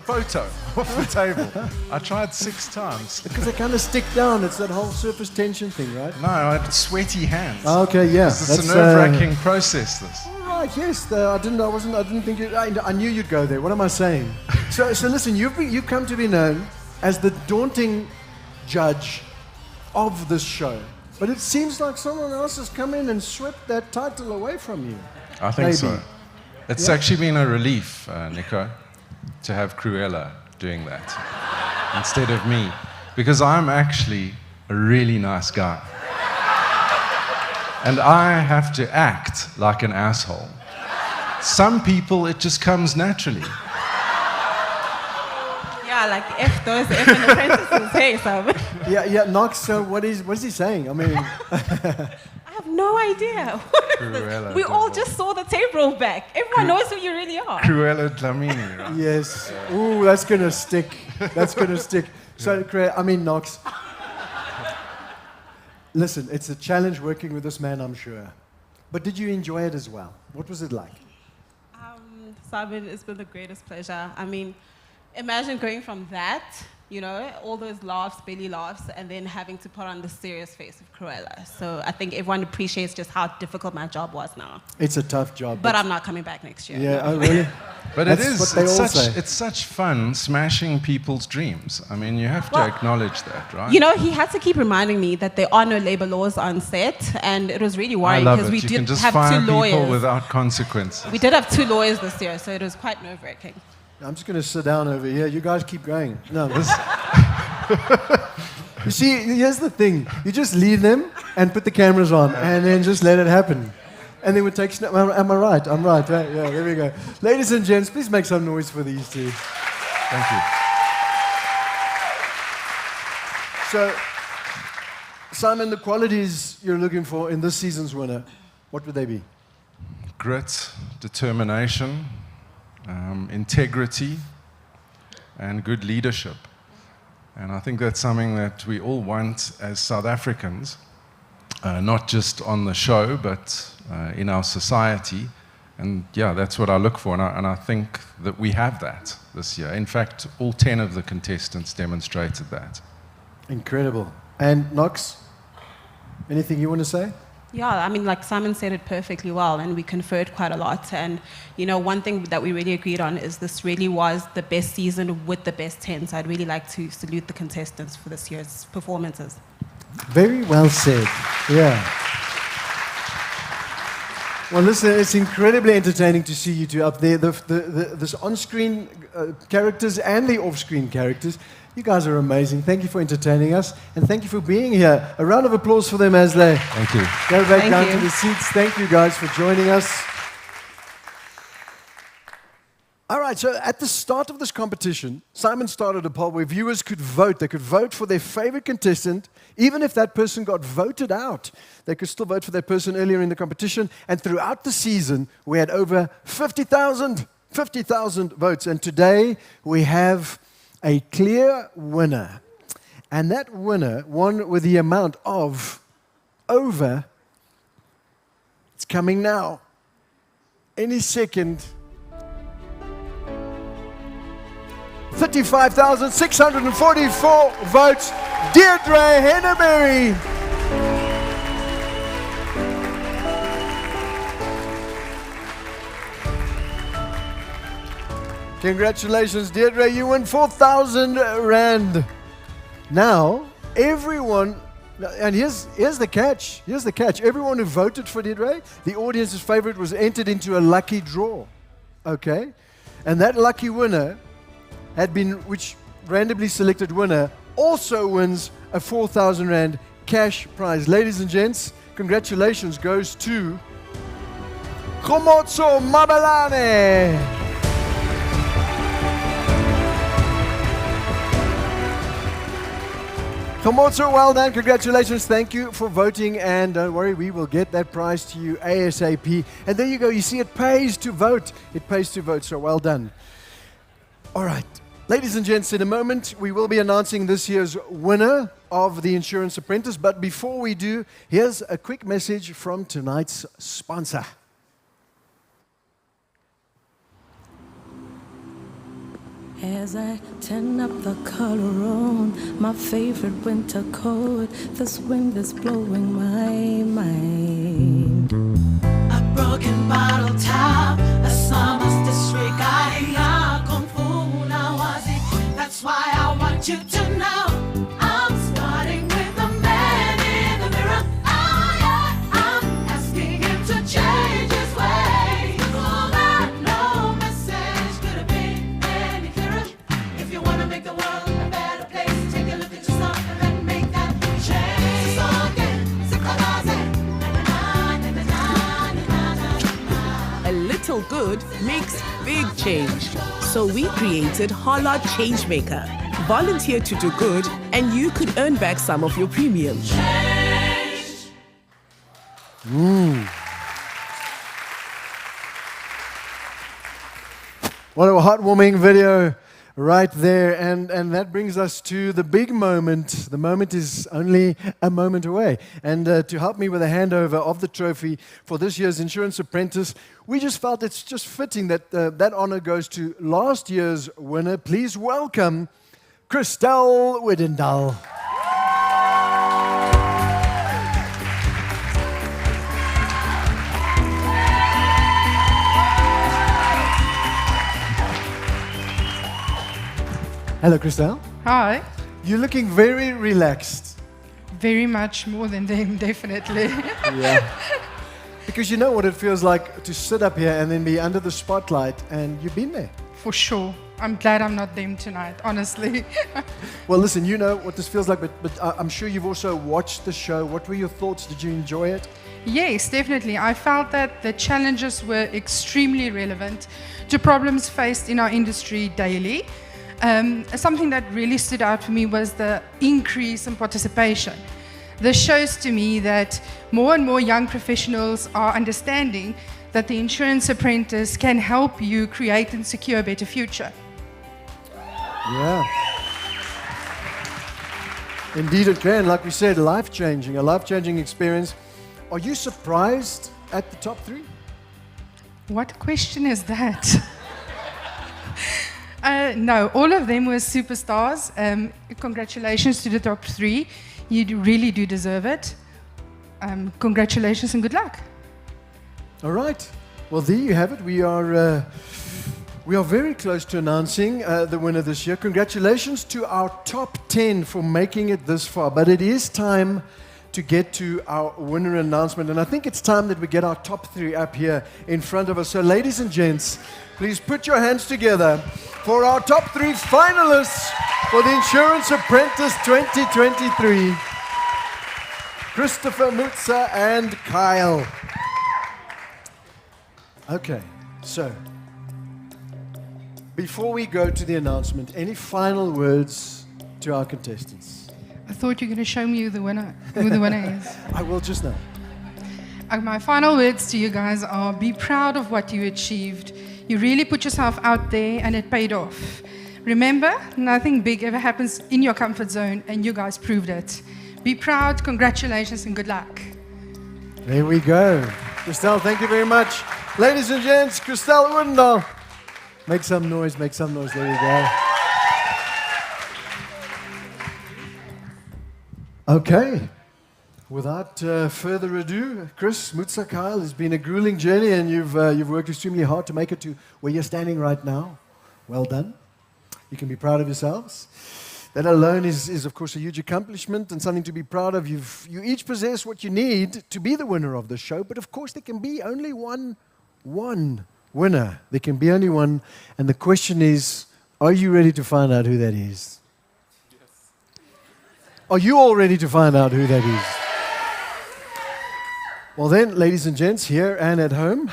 photo off the table. I tried 6 times. Because they kind of stick down. It's that whole surface tension thing, right? No, I had sweaty hands. Okay, yeah. It's a nerve-wracking process, this. Right, yes. I didn't think you... I knew you'd go there. What am I saying? So listen, you've come to be known as the daunting judge of this show. But it seems like someone else has come in and swept that title away from you. I think so. It's actually been a relief, Nico, to have Cruella doing that instead of me, because I'm actually a really nice guy. And I have to act like an asshole. Some people, it just comes naturally. Yeah, like F those F in the apprentices, hey, Simon. Yeah, Knox, so what is he saying? I mean... I have no idea. Cruella We all just saw the tape roll back. Everyone knows who you really are. Cruella Dlamini, right? Yes. Ooh, that's going to stick. That's going to stick. So, Knox. Listen, it's a challenge working with this man, I'm sure. But did you enjoy it as well? What was it like? Simon, it's been the greatest pleasure. I mean, imagine going from that, all those laughs, belly laughs, and then having to put on the serious face of Cruella. So I think everyone appreciates just how difficult my job was now. It's a tough job. But I'm not coming back next year. Yeah, oh, really? But it's such fun smashing people's dreams. I mean, you have to acknowledge that, right? He had to keep reminding me that there are no labor laws on set, and it was really worrying because we did have 2 lawyers. People without consequences. We did have 2 lawyers this year, so it was quite nerve-wracking. I'm just going to sit down over here. You guys keep going. No. You see, here's the thing. You just leave them and put the cameras on and then just let it happen. and then we take snap. Am I right? I'm right. Right? Yeah, there we go. Ladies and gents, please make some noise for these two. Thank you. So, Simon, the qualities you're looking for in this season's winner, what would they be? Grit, determination, integrity, and good leadership. And I think that's something that we all want as South Africans, not just on the show, but in our society. And yeah, that's what I look for, and I think that we have that this year. In fact, all 10 of the contestants demonstrated that. Incredible. And Knox, anything you want to say? Yeah, I mean, like Simon said it perfectly well, and we conferred quite a lot. And, you know, one thing that we really agreed on is this really was the best season with the best 10. So I'd really like to salute the contestants for this year's performances. Very well said. Yeah. Well, listen, it's incredibly entertaining to see you two up there. This on-screen characters and the off-screen characters. You guys are amazing. Thank you for entertaining us, and thank you for being here. A round of applause for them as they go back down to the seats. Thank you guys for joining us. All right, so at the start of this competition, Simon started a poll where viewers could vote. They could vote for their favorite contestant, even if that person got voted out. They could still vote for that person earlier in the competition. And throughout the season, we had over 50,000 votes. And today, we have a clear winner. And that winner won with the amount of over, it's coming now, any second, 35,644 votes. Deirdre Henneberry. Congratulations, Deirdre. You win 4,000 Rand. Now, everyone, and here's the catch. Here's the catch. Everyone who voted for Deirdre, the audience's favorite, was entered into a lucky draw. Okay? And that lucky winner which randomly selected winner also wins a 4,000 Rand cash prize. Ladies and gents, congratulations goes to Khomotso Mabalane. Khomotso, well done. Congratulations. Thank you for voting. And don't worry, we will get that prize to you ASAP. And there you go. You see, it pays to vote. It pays to vote. So well done. All right. Ladies and gents, in a moment, we will be announcing this year's winner of the Insurance Apprentice. But before we do, here's a quick message from tonight's sponsor. As I turn up the collar on my favorite winter coat, this wind is blowing my mind. A broken bottle top, a summer's disregarding our kung fu nawazi. That's why I want you to know I'm starting with the man in the mirror. Oh yeah, I'm asking him to change his ways. Oh, that no message could have been any clearer. If you want to make the world a better place, take a look at yourself and make that change. So again, a little good makes big change. So we created Holla Changemaker. Volunteer to do good and you could earn back some of your premium. What a heartwarming video right there. And that brings us to the big moment. The moment is only a moment away. And to help me with a handover of the trophy for this year's Insurance Apprentice, we just felt it's just fitting that that honor goes to last year's winner. Please welcome Christelle Widendal. Hello, Christelle. Hi. You're looking very relaxed. Very much more than them, definitely. Yeah. Because you know what it feels like to sit up here and then be under the spotlight, and you've been there. for sure. I'm glad I'm not them tonight, honestly. Well, listen, you know what this feels like, but I'm sure you've also watched the show. What were your thoughts? Did you enjoy it? Yes, definitely. I felt that the challenges were extremely relevant to problems faced in our industry daily. Something that really stood out for me was the increase in participation. This shows to me that more and more young professionals are understanding that the insurance apprentice can help you create and secure a better future. Yeah. Indeed it can. Like we said, life-changing, a life-changing experience. Are you surprised at the top 3? What question is that? No, all of them were superstars. Congratulations to the top 3. You really do deserve it. Congratulations and good luck. All right. Well, there you have it. We are very close to announcing the winner this year. Congratulations to our top 10 for making it this far. But it is time to get to our winner announcement. And I think it's time that we get our top 3 up here in front of us. So ladies and gents, please put your hands together for our top 3 finalists for the Insurance Apprentice 2023. Christopher, Mutsa, and Kyle. Okay, so before we go to the announcement, any final words to our contestants? I thought you were going to show me who the winner is. I will just now. My final words to you guys are be proud of what you achieved. You really put yourself out there and it paid off. Remember, nothing big ever happens in your comfort zone and you guys proved it. Be proud, congratulations and good luck. There we go. Christelle, thank you very much. Ladies and gents, Christelle Oendal. Make some noise, make some noise. There we go. Okay. Without further ado, Chris, Mutsa, Kyle, it's been a grueling journey and you've worked extremely hard to make it to where you're standing right now. Well done. You can be proud of yourselves. That alone is of course, a huge accomplishment and something to be proud of. You each possess what you need to be the winner of the show, but of course there can be only one winner. There can be only one, and the question is, are you ready to find out who that is? Yes. Are you all ready to find out who that is? Well then, ladies and gents, here and at home,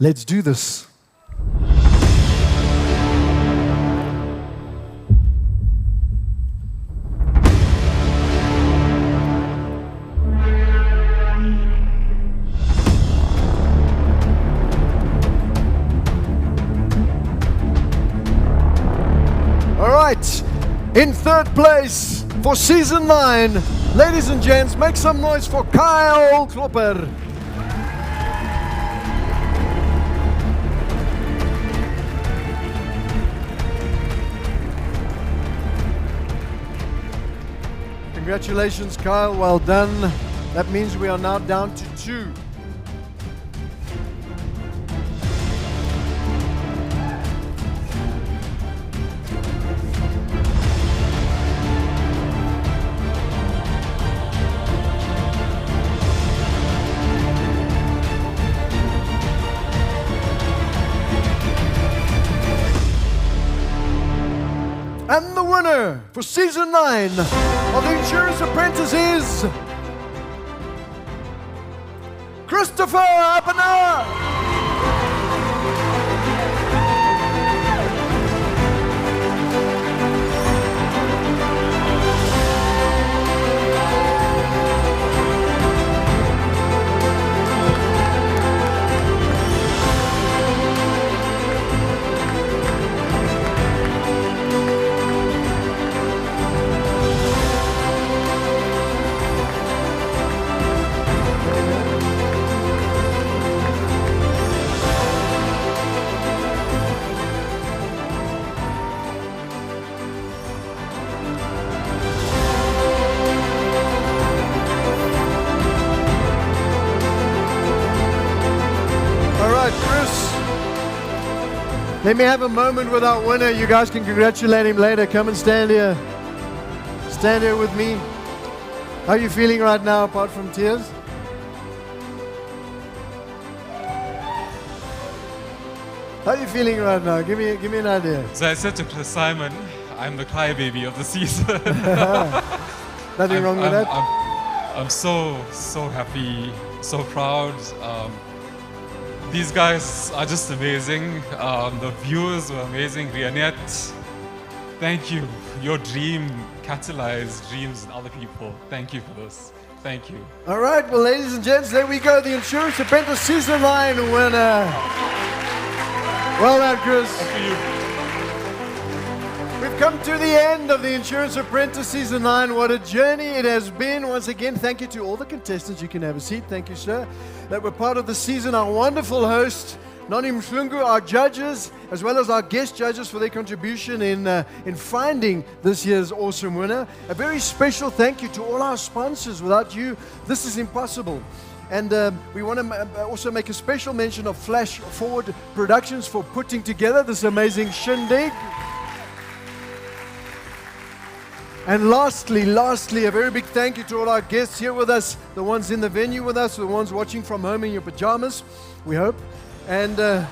let's do this. All right, in third place for season 9, ladies and gents, make some noise for Kyle Klopper. Congratulations, Kyle, well done. That means we are now down to 2. And the winner for season 9 of the Insurance Apprentice is Christopher Appenauer. Let me have a moment with our winner. You guys can congratulate him later. Come and stand here. Stand here with me. How are you feeling right now apart from tears? How are you feeling right now? Give me an idea. So I said to Chris Simon, I'm the crybaby of the season. Nothing wrong with that? I'm so happy, so proud. These guys are just amazing. The viewers were amazing. Rianette, thank you. Your dream catalyzed dreams in other people. Thank you for this. Thank you. All right, well, ladies and gents, there we go. The Insurance Apprentice Season 9 winner. Well done, Chris. We've come to the end of the Insurance Apprentice Season 9. What a journey it has been. Once again, thank you to all the contestants. You can have a seat. Thank you, sir, that were part of the season. Our wonderful host, Noni Mhlungu, our judges, as well as our guest judges for their contribution in finding this year's awesome winner. A very special thank you to all our sponsors. Without you, this is impossible. And we want to also make a special mention of Flash Forward Productions for putting together this amazing shindig. And lastly, a very big thank you to all our guests here with us, the ones in the venue with us, the ones watching from home in your pajamas, we hope. And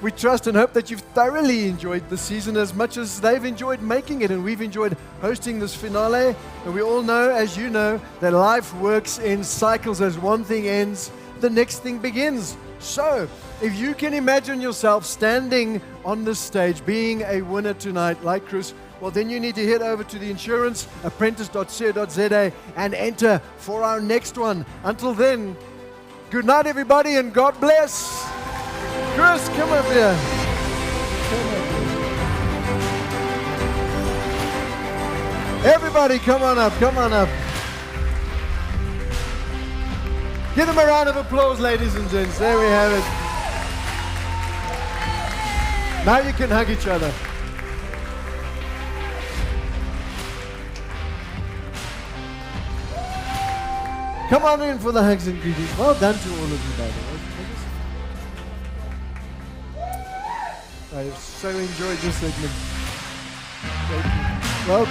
we trust and hope that you've thoroughly enjoyed the season as much as they've enjoyed making it, and we've enjoyed hosting this finale. And we all know, as you know, that life works in cycles. As one thing ends, the next thing begins. So, if you can imagine yourself standing on this stage, being a winner tonight, like Chris, well, then you need to head over to the insuranceapprentice.co.za and enter for our next one. Until then, good night, everybody, and God bless. Chris, come up here. Everybody, come on up, come on up. Give them a round of applause, ladies and gents. There we have it. Now you can hug each other. Come on in for the hugs and greetings. Well done to all of you, by the way. I so enjoyed this segment. Thank you. Well.